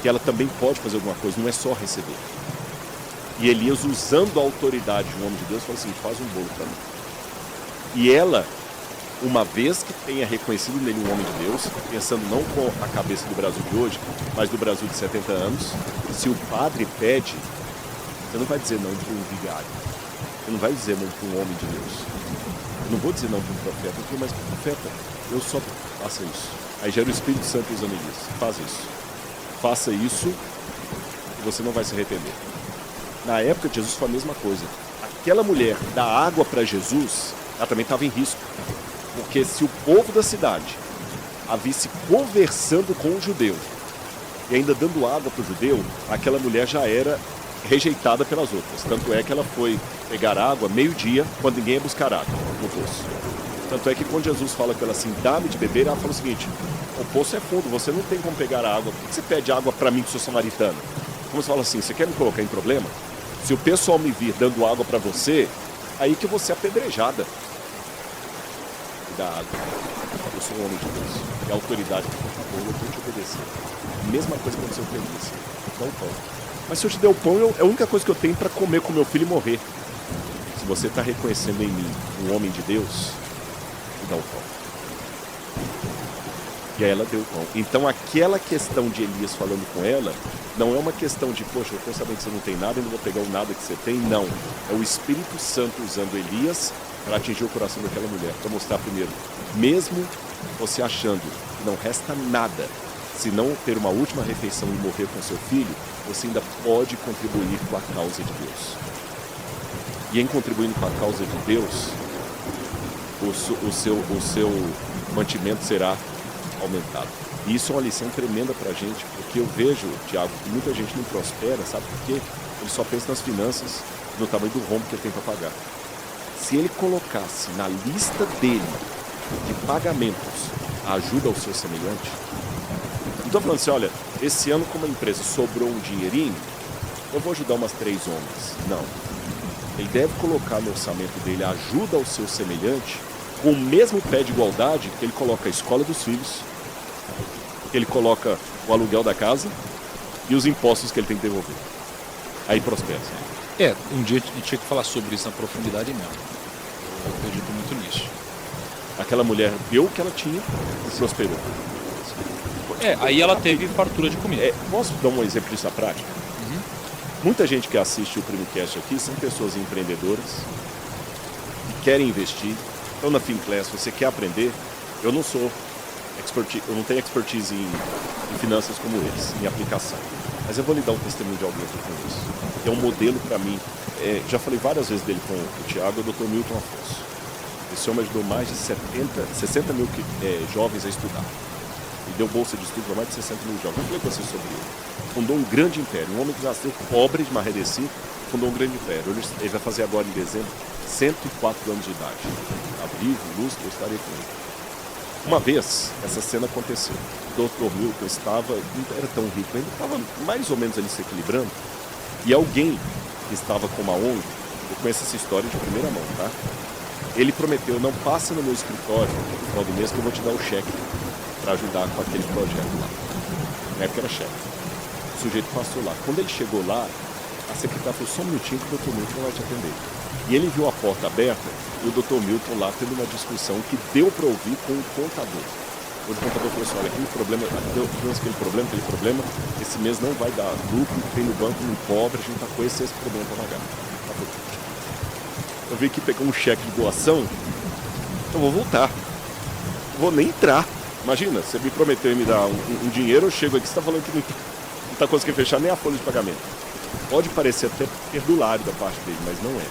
que ela também pode fazer alguma coisa, não é só receber. E Elias, usando a autoridade de um homem de Deus, falou assim: faz um bolo para mim. E ela, uma vez que tenha reconhecido nele um homem de Deus, pensando não com a cabeça do Brasil de hoje, mas do Brasil de 70 anos, se o padre pede, você não vai dizer não para um vigário. Você não vai dizer não para um homem de Deus. Eu não vou dizer não para um profeta, eu falo, mas profeta, eu só faça isso. Aí gera o Espírito Santo usando Elias. Faz isso. Faça isso e você não vai se arrepender. Na época de Jesus foi a mesma coisa. Aquela mulher dar água para Jesus, ela também estava em risco. Porque se o povo da cidade a visse conversando com o judeu e ainda dando água para o judeu, aquela mulher já era rejeitada pelas outras. Tanto é que ela foi pegar água meio-dia, quando ninguém ia buscar água no poço. Tanto é que quando Jesus fala com ela assim, dá-me de beber, ela fala o seguinte: o poço é fundo, você não tem como pegar a água, por que você pede água para mim que sou samaritano? Como você fala assim, você quer me colocar em problema? Se o pessoal me vir dando água para você, aí que eu vou ser apedrejada. Da água. Eu sou um homem de Deus. E a autoridade, por favor, eu vou te obedecer. Mesma coisa quando você obedece. Dá o pão. Mas se eu te der o pão, é a única coisa que eu tenho para comer com meu filho e morrer. Se você está reconhecendo em mim um homem de Deus, me dá o pão. E aí ela deu o pão. Então aquela questão de Elias falando com ela, não é uma questão de, poxa, eu estou sabendo que você não tem nada e não vou pegar o nada que você tem. Não. É o Espírito Santo usando Elias para atingir o coração daquela mulher. Para mostrar primeiro, mesmo você achando que não resta nada, se não ter uma última refeição e morrer com seu filho, você ainda pode contribuir com a causa de Deus. E em contribuindo com a causa de Deus, o seu mantimento será aumentado. E isso é uma lição tremenda para a gente, porque eu vejo, Tiago, que muita gente não prospera, sabe por quê? Ele só pensa nas finanças, no tamanho do rombo que ele tem para pagar. Se ele colocasse na lista dele de pagamentos a ajuda ao seu semelhante, não estou falando assim, olha, esse ano como a empresa sobrou um dinheirinho, eu vou ajudar umas 3 ONGs. Não. Ele deve colocar no orçamento dele a ajuda ao seu semelhante com o mesmo pé de igualdade que ele coloca a escola dos filhos, que ele coloca o aluguel da casa e os impostos que ele tem que devolver. Aí prospera. Um dia a gente tinha que falar sobre isso na profundidade mesmo. Eu acredito muito nisso. Aquela mulher deu o que ela tinha e prosperou. Aí ela teve fartura de comida. Posso dar um exemplo disso na prática? Uhum. Muita gente que assiste o Primicast aqui são pessoas empreendedoras que querem investir. Então na Finclass, você quer aprender? Eu não tenho expertise em finanças como eles, em aplicação. Mas eu vou lhe dar um testemunho de alguém aqui com isso. É um modelo para mim. Já falei várias vezes dele com o Tiago, o Dr. Milton Afonso. Esse homem ajudou mais de 60 mil jovens a estudar. Ele deu bolsa de estudo para mais de 60 mil jovens. Eu falei com você sobre ele. Fundou um grande império. Um homem que nasceu pobre de Marredeci, fundou um grande império. Ele vai fazer agora, em dezembro, 104 anos de idade. Está vivo, lúcido, eu estarei com ele. Uma vez, essa cena aconteceu. O Dr. Milton não era tão rico, ainda estava mais ou menos ali se equilibrando. E alguém que estava com uma ONG, eu conheço essa história de primeira mão, tá? Ele prometeu, não passa no meu escritório no final do mês que eu vou te dar o cheque para ajudar com aquele projeto lá. Na época era cheque. O sujeito passou lá. Quando ele chegou lá, a secretária falou, só um minutinho que o Dr. Milton vai te atender. E ele viu a porta aberta e o Dr. Milton lá tendo uma discussão que deu para ouvir com o contador. Hoje o contador falou assim, olha, aquele problema, esse mês não vai dar lucro, tem no banco um pobre, a gente está com esse problema para pagar. Eu vim aqui pegar um cheque de doação, eu vou voltar. Não vou nem entrar. Imagina, você me prometeu me dar um dinheiro, eu chego aqui, você está falando que não está conseguindo fechar nem a folha de pagamento. Pode parecer até perdulário da parte dele, mas não é.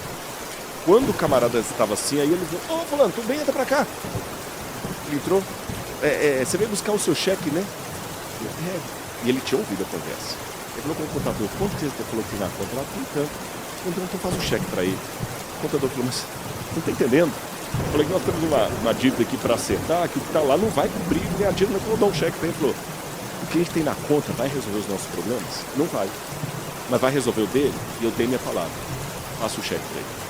Quando o camarada estava assim, aí ele falou, fulano, tudo bem, entra pra cá. Ele entrou, você veio buscar o seu cheque, né? E ele tinha ouvido a conversa. Ele falou com o contador, quanto que você falou que tem na conta? Lá, tanto. Então faz um cheque para ele. O contador falou, mas não está entendendo? Eu falei que nós temos uma dívida aqui para acertar, que está lá, não vai cobrir a dívida, mas eu vou dar um cheque para ele. Ele falou, o que a gente tem na conta vai resolver os nossos problemas? Não vai. Mas vai resolver o dele e eu dei minha palavra. Faça o cheque para ele.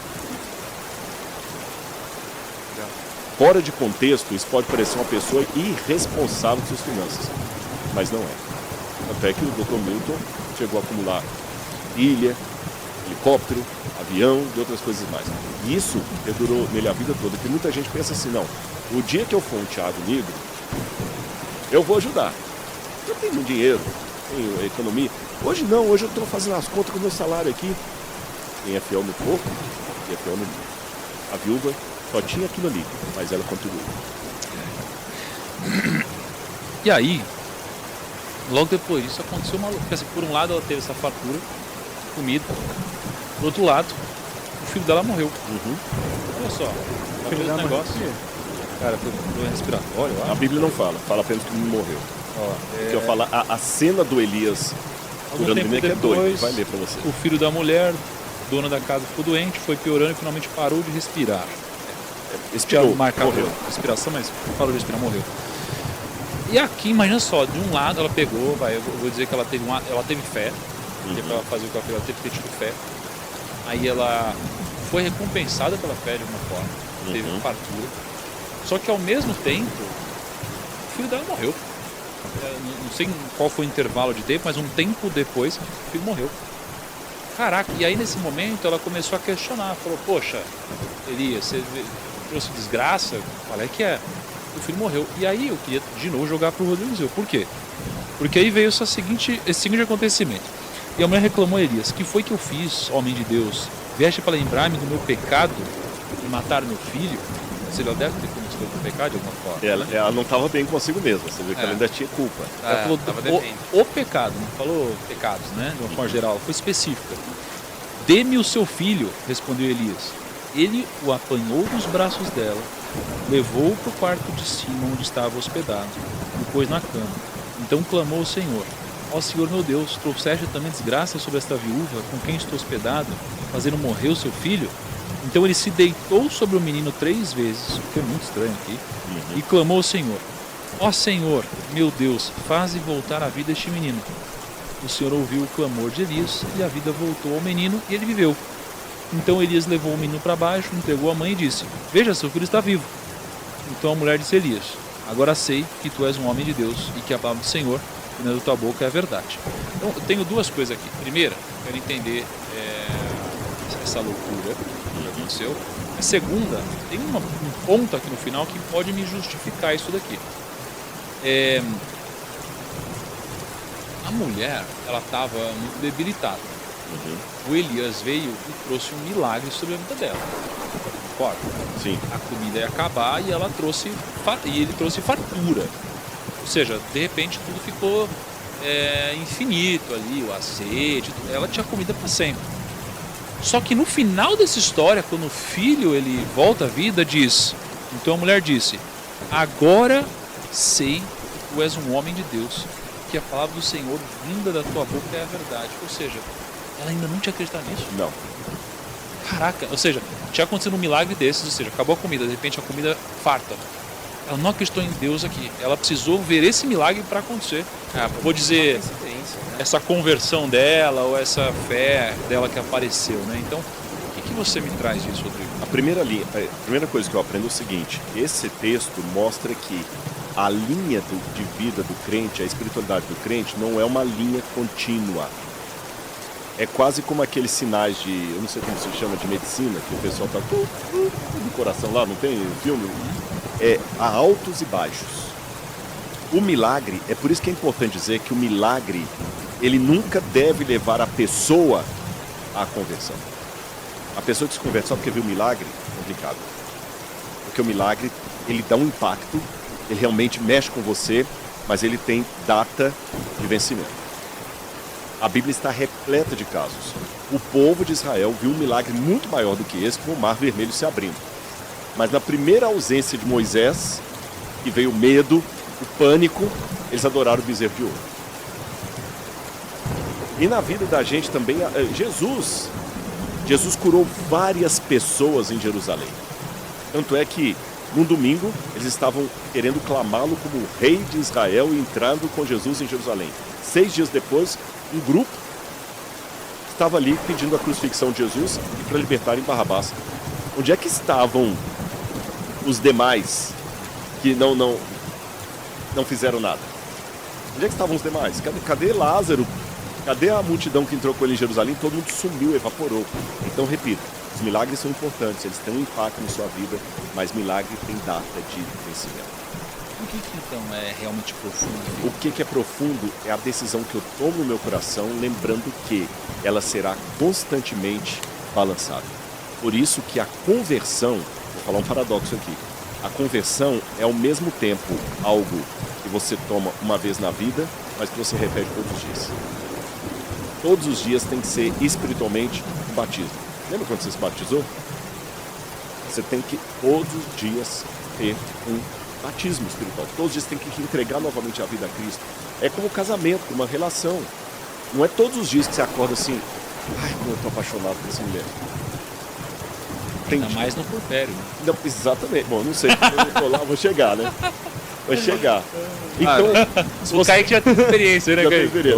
Fora de contexto, isso pode parecer uma pessoa irresponsável de suas finanças, mas não é. Até que o Dr. Milton chegou a acumular ilha, helicóptero, avião e outras coisas mais. E isso perdurou nele a vida toda, porque muita gente pensa assim, não, o dia que eu for um Thiago Negro, eu vou ajudar. Eu tenho dinheiro, tenho economia. Hoje não, hoje eu estou fazendo as contas com o meu salário aqui. Quem é fiel no pouco, quem é fiel no muito. A viúva só tinha aquilo ali, mas ela continuou. E aí, logo depois disso aconteceu uma loucura. Por um lado ela teve essa fartura, comida. Do outro lado, o filho dela morreu. Olha só, o filho dela negócio. Cara, foi problema respiratório. A Bíblia não fala apenas que o menino morreu. Porque eu falo, a cena do Elias curando o menino que é doido, vai ler pra você. O filho da mulher, dona da casa, ficou doente, foi piorando e finalmente parou de respirar. Expirou, morreu. Respiração, mas parou de respirar, morreu. E aqui, imagina só, de um lado ela pegou, eu vou dizer que ela teve fé, porque para ela fazer o que ela fez, ela teve que ter tido fé. Aí ela foi recompensada pela fé de alguma forma, teve fartura. Só que ao mesmo tempo, o filho dela morreu. Não sei qual foi o intervalo de tempo, mas um tempo depois, o filho morreu. Caraca, e aí nesse momento ela começou a questionar, falou, poxa, Elias, você trouxe desgraça? Qual é que é? O filho morreu. E aí eu queria de novo jogar pro Rodrigo Zeu. Por quê? Porque aí veio esse seguinte acontecimento. E a mulher reclamou a Elias, que foi que eu fiz, homem de Deus? Vieste para lembrar-me do meu pecado de matar meu filho? Ou seja, ela deve ter cometido algum pecado de alguma forma. Ela não estava bem consigo mesma, você vê que ela ainda tinha culpa. Ela falou o pecado, não falou pecados, né? De uma forma geral, ela foi específica. Dê-me o seu filho, respondeu Elias. Ele o apanhou dos braços dela, levou-o para o quarto de cima onde estava hospedado, e o pôs na cama. Então clamou ao Senhor, ó Senhor meu Deus, trouxeste também desgraça sobre esta viúva com quem estou hospedado, fazendo morrer o seu filho? Então ele se deitou sobre o menino 3 vezes, o que é muito estranho aqui, e clamou ao Senhor, ó Senhor, meu Deus, faze voltar à vida este menino. O Senhor ouviu o clamor de Elias, e a vida voltou ao menino, e ele viveu. Então Elias levou o menino para baixo, entregou a mãe e disse, veja, seu filho está vivo. Então a mulher disse a Elias, agora sei que tu és um homem de Deus, e que a palavra do Senhor, que na tua boca é a verdade. Então eu tenho 2 coisas aqui. Primeira, quero entender essa loucura que aconteceu. A segunda, tem um ponto aqui no final que pode me justificar isso daqui. A mulher, ela estava muito debilitada. O Elias veio e trouxe um milagre sobre a vida dela. Concorda? Sim. A comida ia acabar e ele trouxe fartura. Ou seja, de repente tudo ficou infinito ali, o azeite, ela tinha comida para sempre. Só que no final dessa história, quando o filho ele volta à vida, diz, então a mulher disse, agora sei que tu tu és um homem de Deus, que a palavra do Senhor vinda da tua boca é a verdade. Ou seja, ela ainda não tinha acreditado nisso. Não. Caraca, ou seja, tinha acontecido um milagre desses, ou seja, acabou a comida, de repente a comida farta. Ela não acreditou em Deus aqui. Ela precisou ver esse milagre para acontecer. Vou dizer, essa conversão dela ou essa fé dela que apareceu, né? Então, o que você me traz disso, Rodrigo? A primeira coisa que eu aprendo é o seguinte: esse texto mostra que a linha de vida do crente, a espiritualidade do crente, não é uma linha contínua. É quase como aqueles sinais de, eu não sei como se chama, de medicina, que o pessoal tá do coração lá, não tem filme? Há altos e baixos. O milagre, é por isso que é importante dizer que o milagre, ele nunca deve levar a pessoa à conversão. A pessoa que se converte só porque viu o milagre, é complicado. Porque o milagre, ele dá um impacto, ele realmente mexe com você, mas ele tem data de vencimento. A Bíblia está repleta de casos. O povo de Israel viu um milagre muito maior do que esse, com o Mar Vermelho se abrindo. Mas na primeira ausência de Moisés, que veio o medo, o pânico, eles adoraram o bezerro de ouro. E na vida da gente também, Jesus curou várias pessoas em Jerusalém. Tanto é que, num domingo, eles estavam querendo clamá-lo como o rei de Israel e entrando com Jesus em Jerusalém. 6 dias depois, um grupo estava ali pedindo a crucifixão de Jesus e para libertarem Barrabás. Onde é que estavam os demais que não fizeram nada? Onde é que estavam os demais? Cadê Lázaro? Cadê a multidão que entrou com ele em Jerusalém? Todo mundo sumiu, evaporou. Então, repito, os milagres são importantes, eles têm um impacto na sua vida, mas milagre tem data de vencimento. O que então é realmente profundo? O que é profundo é a decisão que eu tomo no meu coração, lembrando que ela será constantemente balançada. Por isso que a conversão, vou falar um paradoxo aqui, a conversão é ao mesmo tempo algo que você toma uma vez na vida, mas que você repete todos os dias. Todos os dias tem que ser espiritualmente um batismo. Lembra quando você se batizou? Você tem que todos os dias ter um batismo espiritual. Todos os dias tem que entregar novamente a vida a Cristo. É como casamento, uma relação. Não é todos os dias que você acorda assim, ai, como eu tô apaixonado por essa mulher. Ainda mais no porpério. Não, exatamente. Bom, não sei, eu vou lá, vou chegar, né? Vai chegar. Então, o Kaique já tem experiência, né, Kaique?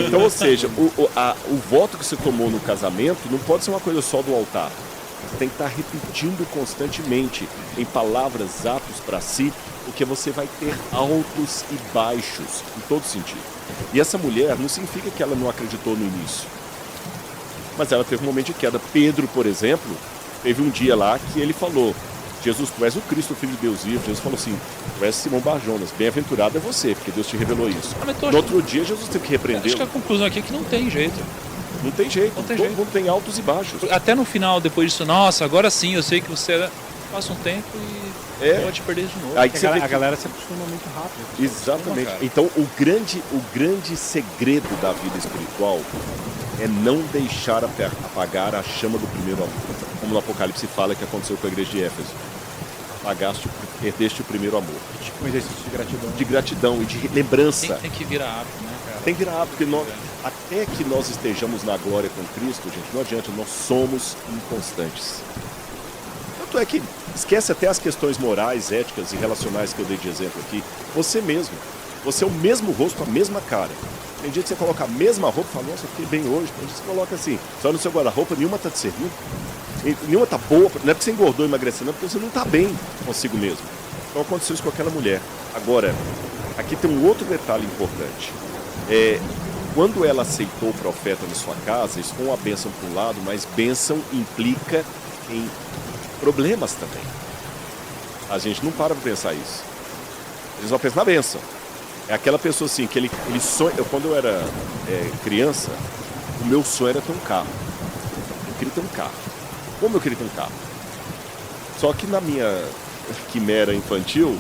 Então, ou seja, o voto que você tomou no casamento não pode ser uma coisa só do altar. Você tem que estar repetindo constantemente, em palavras, atos para si, porque você vai ter altos e baixos, em todo sentido. E essa mulher não significa que ela não acreditou no início. Mas ela teve um momento de queda. Pedro, por exemplo, teve um dia lá que ele falou: Jesus, tu és o Cristo, o Filho de Deus vivo. Jesus falou assim: tu és Simão Barjonas, bem-aventurado é você, porque Deus te revelou isso. No outro dia, Jesus teve que repreender. Acho que a conclusão aqui é que não tem jeito. Não tem jeito, todo mundo tem altos e baixos. Até no final, depois disso, nossa, agora sim, eu sei que você era... Passa um tempo e pode perder de novo. Aí a galera se acostuma muito rápido. Exatamente. Então, o grande segredo da vida espiritual é não deixar apagar a chama do primeiro amor. Como no Apocalipse fala que aconteceu com a igreja de Éfeso. Perdeste o primeiro amor. Tipo um exercício de gratidão. De gratidão e de lembrança. Tem que virar hábito, né, cara? Tem que virar hábito, porque até que nós estejamos na glória com Cristo, gente, não adianta, nós somos inconstantes. Tanto é que esquece até as questões morais, éticas e relacionais que eu dei de exemplo aqui. Você mesmo. Você é o mesmo rosto, a mesma cara. Tem dia que você coloca a mesma roupa e fala, nossa, eu fiquei bem hoje. Tem dia que você coloca assim, só no seu guarda-roupa, nenhuma tá te servindo. Nenhuma tá boa, não é porque você engordou e emagreceu, não é porque você não tá bem consigo mesmo. Então aconteceu isso com aquela mulher. Agora, aqui tem um outro detalhe importante. Quando ela aceitou o profeta na sua casa, isso foi uma bênção por um lado, mas bênção implica em problemas também. A gente não para pensar isso. A gente só pensa na bênção. É aquela pessoa assim, que ele sonha. Quando eu era criança, o meu sonho era ter um carro. Eu queria ter um carro. Como eu queria ter um carro? Só que na minha quimera infantil,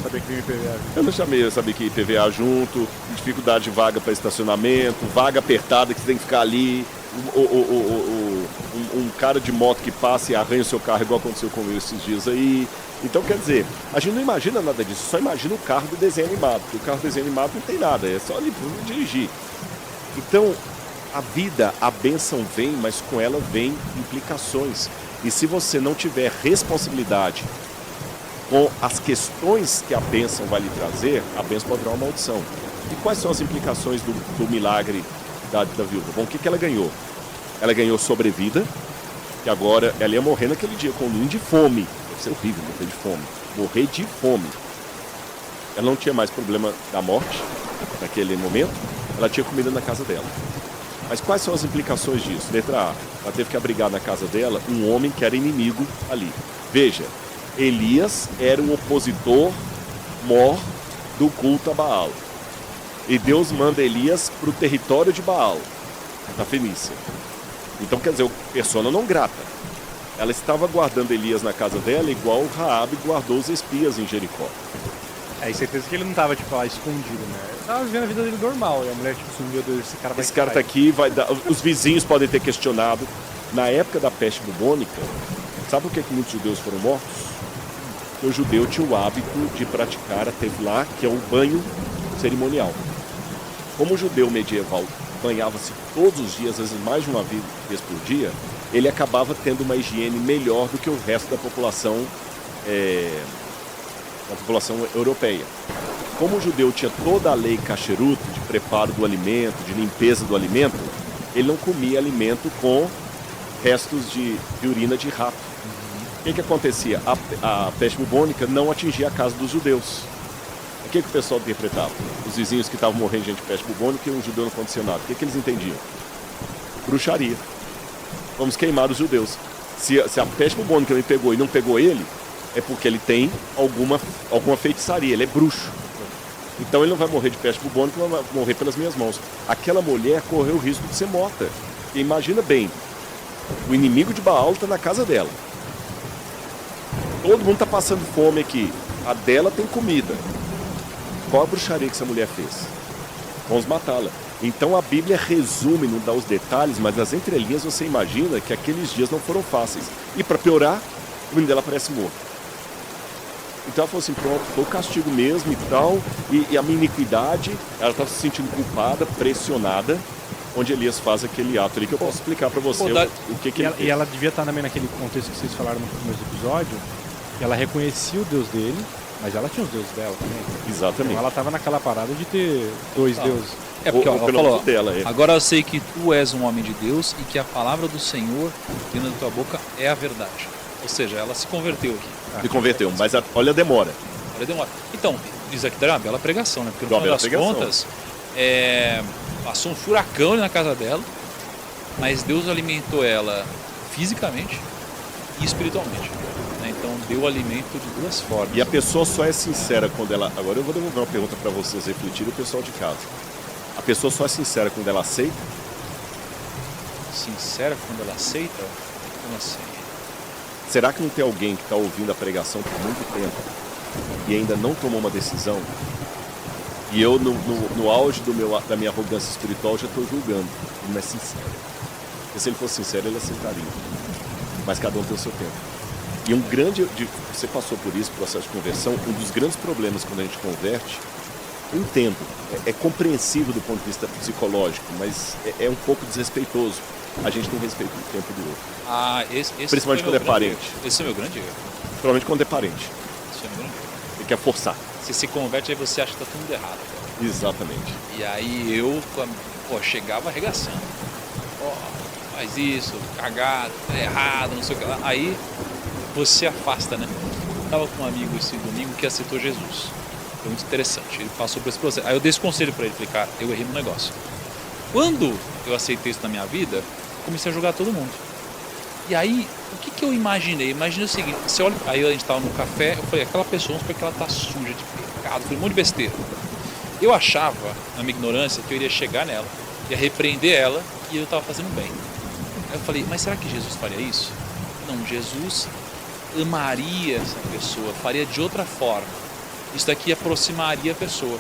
eu não sabia que IPVA junto, dificuldade de vaga para estacionamento, vaga apertada que você tem que ficar ali, um cara de moto que passa e arranha o seu carro, igual aconteceu com eu esses dias aí. Então, quer dizer, a gente não imagina nada disso, só imagina o carro do desenho animado, porque o carro do desenho animado não tem nada, é só ali dirigir. Então, a vida, a bênção vem, mas com ela vem implicações. E se você não tiver responsabilidade com as questões que a bênção vai lhe trazer, a bênção pode virar uma maldição. E quais são as implicações do milagre da viúva? Bom, o que ela ganhou? Ela ganhou sobrevida, que agora ela ia morrer naquele dia com um ninho de fome. Deve ser horrível morrer de fome. Morrer de fome. Ela não tinha mais problema da morte naquele momento. Ela tinha comida na casa dela. Mas quais são as implicações disso? Letra A. Ela teve que abrigar na casa dela um homem que era inimigo ali. Veja, Elias era o opositor mor do culto a Baal. E Deus manda Elias para o território de Baal, na Fenícia. Então, quer dizer, persona não grata. Ela estava guardando Elias na casa dela, igual Raabe guardou os espias em Jericó. É, e certeza que ele não estava, tipo, lá escondido, né? Ele estava vivendo a vida dele normal. E a mulher, tipo, assim, meu Deus, esse cara vai... Esse cara tá aqui, vai dar... Os vizinhos podem ter questionado. Na época da peste bubônica, sabe por que muitos judeus foram mortos? Porque o judeu tinha o hábito de praticar a tefilá, que é um banho cerimonial. Como o judeu medieval banhava-se todos os dias, às vezes mais de uma vez por dia, ele acabava tendo uma higiene melhor do que o resto da população europeia. Como o judeu tinha toda a lei kasherut, de preparo do alimento, de limpeza do alimento, ele não comia alimento com restos de urina de rato. O que acontecia? A peste bubônica não atingia a casa dos judeus. O que o pessoal interpretava? Os vizinhos que estavam morrendo de gente de peste bubônica e o judeu não acontecia nada. O que eles entendiam? Bruxaria. Vamos queimar os judeus. Se a peste bubônica me pegou e não pegou ele, é porque ele tem alguma feitiçaria, ele é bruxo. Então ele não vai morrer de peste bubônica, ele vai morrer pelas minhas mãos. Aquela mulher correu o risco de ser morta. E imagina bem, o inimigo de Baal está na casa dela. Todo mundo está passando fome aqui. A dela tem comida. Qual a bruxaria que essa mulher fez? Vamos matá-la. Então a Bíblia resume, não dá os detalhes, mas nas entrelinhas você imagina que aqueles dias não foram fáceis. E para piorar, o menino dela parece morto. Então ela falou assim, pronto, foi o castigo mesmo e tal, e a minha iniquidade, ela estava se sentindo culpada, pressionada, onde Elias faz aquele ato ali que eu posso explicar para você o que ele fez. E ela devia estar também naquele contexto que vocês falaram no começo do episódio, que ela reconhecia o Deus dele, mas ela tinha os deuses dela também. Exatamente. Então ela estava naquela parada de ter dois deuses. É porque ela falou, dela, agora eu sei que tu és um homem de Deus e que a palavra do Senhor vindo da tua boca é a verdade. Ou seja, ela se converteu aqui. Se converteu, mas olha a demora. Olha a demora. Então, diz aqui, uma bela pregação, né? Porque no final das contas, passou um furacão ali na casa dela, mas Deus alimentou ela fisicamente e espiritualmente. Né? Então, deu alimento de duas formas. E a pessoa só é sincera quando ela... Agora eu vou devolver uma pergunta para vocês refletirem, o pessoal de casa. A pessoa só é sincera quando ela aceita? Sincera quando ela aceita? Como assim? Será que não tem alguém que está ouvindo a pregação por muito tempo e ainda não tomou uma decisão? E eu, no auge da minha arrogância espiritual, já estou julgando. Ele não é sincero. Porque se ele fosse sincero, ele aceitaria. Mas cada um tem o seu tempo. E você passou por isso, processo de conversão, um dos grandes problemas quando a gente converte, eu entendo, é compreensível do ponto de vista psicológico, mas é um pouco desrespeitoso. A gente tem respeito do tempo do outro. Principalmente quando é parente. Esse é o meu grande erro. Principalmente quando é parente. Esse é o meu grande erro. Ele quer forçar. Você se converte, aí você acha que tá tudo errado. Cara. Exatamente. E aí eu chegava arregaçando. Faz isso, cagado, tá errado, não sei o que lá. Aí você afasta, né? Eu tava com um amigo esse domingo que aceitou Jesus. Foi muito interessante. Ele passou por esse processo. Aí eu dei esse conselho pra ele. Falei, cara, eu errei no negócio. Quando eu aceitei isso na minha vida, comecei a julgar todo mundo. E aí, o que eu imaginei? Imaginei o seguinte, você olha, aí a gente estava no café, eu falei, aquela pessoa, porque ela tá suja de pecado, foi um monte de besteira. Eu achava, na minha ignorância, que eu iria chegar nela, ia repreender ela e eu estava fazendo bem. Aí eu falei, mas será que Jesus faria isso? Não, Jesus amaria essa pessoa, faria de outra forma. Isso daqui aproximaria a pessoa.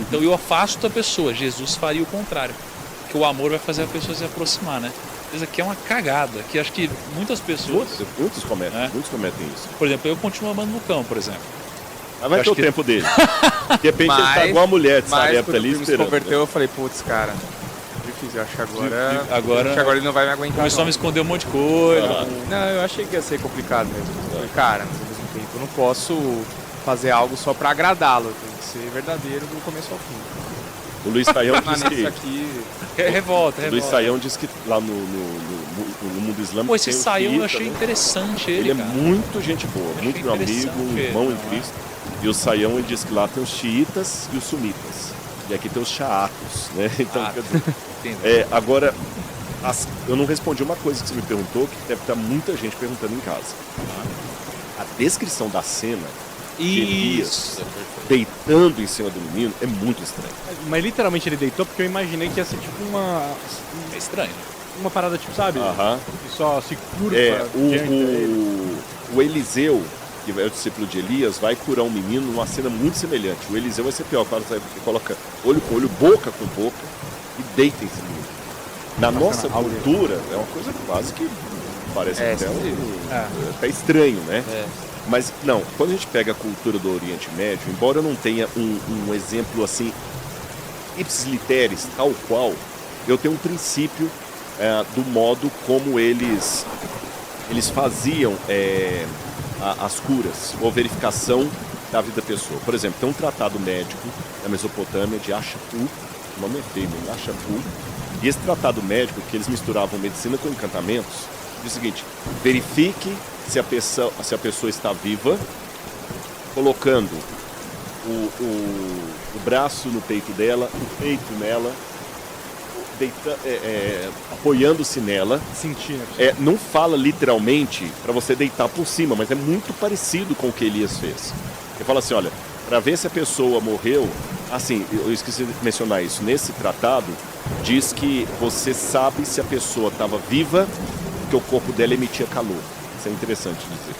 Então eu afasto a pessoa, Jesus faria o contrário. Porque o amor vai fazer a pessoa se aproximar, né? Isso aqui é uma cagada, que acho que muitas pessoas... Muitos cometem isso. Por exemplo, eu continuo amando no cão, por exemplo. Mas vai ter o tempo dele. De repente ele tá igual a mulher de Sarepta ali esperando. Quando se converteu, eu falei, putz, cara, difícil. Eu acho que agora ele não vai me aguentar. Começou a me esconder um monte de coisa. Não, eu achei que ia ser complicado mesmo. Falei, cara, mas ao mesmo tempo eu não posso fazer algo só pra agradá-lo. Tem que ser verdadeiro do começo ao fim. O Luiz Saião disse que... aqui... Revolta. O Luiz Saião disse que lá no mundo islâmico... Pô, esse Saião eu achei interessante ele cara. É muito gente boa, muito meu amigo, um irmão em Cristo. E o Saião, ele diz que lá tem os xiitas e os sunitas. E aqui tem os xaatos, né? Então, quer dizer, agora, eu não respondi uma coisa que você me perguntou, que deve estar muita gente perguntando em casa. A descrição da cena de Elias deitando em cima do menino é muito estranho. Mas literalmente ele deitou porque eu imaginei que ia ser tipo uma... É estranho. Uma parada tipo, sabe? Que só se curva. O Eliseu, que é o discípulo de Elias, vai curar um menino numa cena muito semelhante. O Eliseu vai ser pior, ele coloca olho com olho, boca com boca e deita em cima. Na nossa cultura, é uma coisa quase que parece até estranho, né? Mas não, quando a gente pega a cultura do Oriente Médio, embora eu não tenha um exemplo assim, ipsis literis, tal qual, eu tenho um princípio do modo como eles faziam as curas, ou verificação da vida da pessoa. Por exemplo, tem um tratado médico da Mesopotâmia de Ashapur, o nome é feio, Ashapur, e esse tratado médico, que eles misturavam medicina com encantamentos, diz o seguinte: verifique se a pessoa está viva, colocando o braço no peito dela, o peito nela, apoiando-se nela. Sentindo. Não fala literalmente para você deitar por cima, mas é muito parecido com o que Elias fez. Ele fala assim, olha, para ver se a pessoa morreu, assim, eu esqueci de mencionar isso, nesse tratado diz que você sabe se a pessoa estava viva, porque o corpo dela emitia calor. Isso é interessante dizer.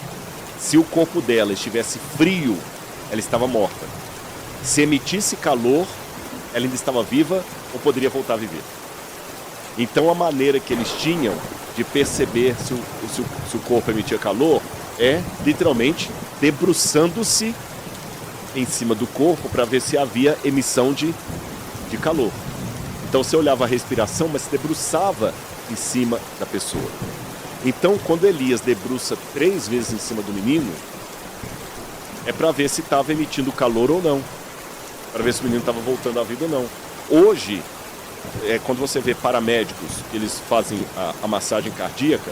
Se o corpo dela estivesse frio, ela estava morta. Se emitisse calor, ela ainda estava viva ou poderia voltar a viver. Então a maneira que eles tinham de perceber se o corpo emitia calor é literalmente debruçando-se em cima do corpo para ver se havia emissão de calor. Então você olhava a respiração, mas se debruçava em cima da pessoa. Então quando Elias debruça 3 vezes em cima do menino, é para ver se estava emitindo calor ou não, para ver se o menino estava voltando à vida ou não. Hoje, quando você vê paramédicos, eles fazem a massagem cardíaca,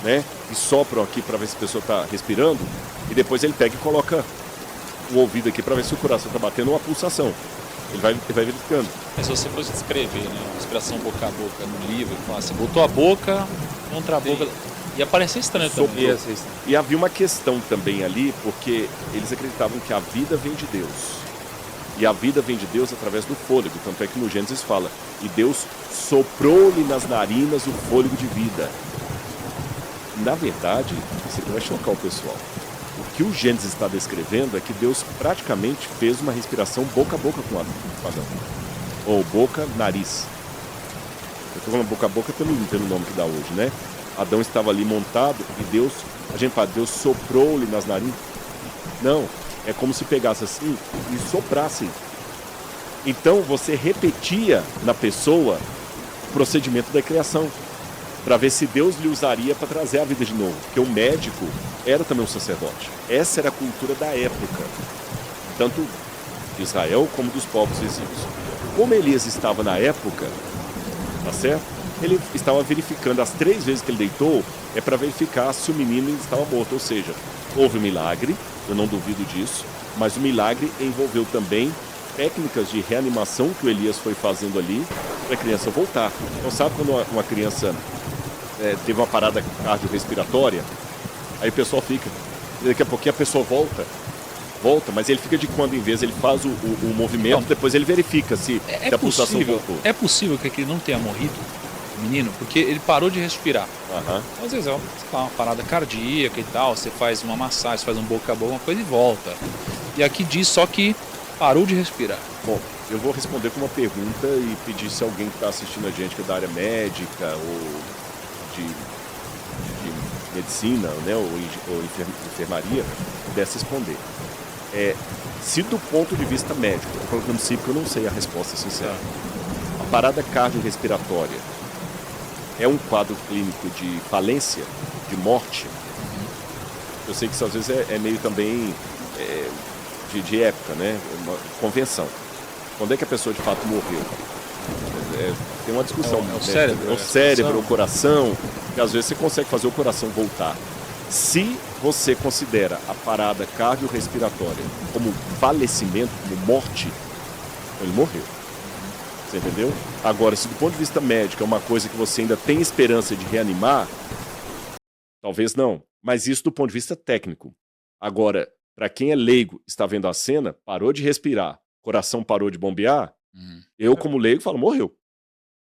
né, e sopram aqui para ver se a pessoa está respirando, e depois ele pega e coloca o ouvido aqui para ver se o coração está batendo uma pulsação. Ele vai verificando. Mas se você fosse descrever, né, respiração boca a boca no livro, você botou a boca contra a boca, ia parecer estranho também. E havia uma questão também ali, porque eles acreditavam que a vida vem de Deus. E a vida vem de Deus através do fôlego. Tanto é que no Gênesis fala, e Deus soprou-lhe nas narinas o fôlego de vida. Na verdade, isso aqui vai chocar o pessoal. O que o Gênesis está descrevendo é que Deus praticamente fez uma respiração boca a boca com Adão. Ou boca, nariz. Eu estou falando boca a boca pelo nome que dá hoje, né? Adão estava ali montado e Deus soprou-lhe nas narinas. Não, é como se pegasse assim e soprasse. Então você repetia na pessoa o procedimento da criação, para ver se Deus lhe usaria para trazer a vida de novo. Porque o médico era também um sacerdote. Essa era a cultura da época, tanto de Israel como dos povos vizinhos. Como Elias estava na época, tá certo? Ele estava verificando as 3 vezes que ele deitou, para verificar se o menino estava morto. Ou seja, houve um milagre, eu não duvido disso, mas o milagre envolveu também técnicas de reanimação que o Elias foi fazendo ali para a criança voltar. Então sabe quando uma criança teve uma parada cardiorrespiratória, aí o pessoal fica, daqui a pouquinho a pessoa volta, mas ele fica de quando em vez, ele faz o movimento, depois ele verifica se a pulsação voltou. É possível que ele não tenha morrido, o menino, porque ele parou de respirar. Às vezes é uma parada cardíaca e tal, você faz uma massagem, faz um boca a boca, uma coisa e volta. E aqui diz só que parou de respirar. Bom, eu vou responder com uma pergunta e pedir se alguém que está assistindo a gente, que é da área médica ou de medicina, né, ou enfermaria, pudesse responder. Se do ponto de vista médico, eu estou colocando sim porque eu não sei a resposta sincera. A parada cardiorrespiratória é um quadro clínico de falência, de morte? Eu sei que isso às vezes é meio também de época, né? Uma convenção. Quando é que a pessoa de fato morreu? Tem uma discussão. É o cérebro. É o cérebro, o coração, que às vezes você consegue fazer o coração voltar. Se você considera a parada cardiorrespiratória como falecimento, como morte, ele morreu. Você entendeu? Agora, se do ponto de vista médico é uma coisa que você ainda tem esperança de reanimar, talvez não. Mas isso do ponto de vista técnico. Agora, para quem é leigo, está vendo a cena, parou de respirar, coração parou de bombear, eu como leigo falo, morreu.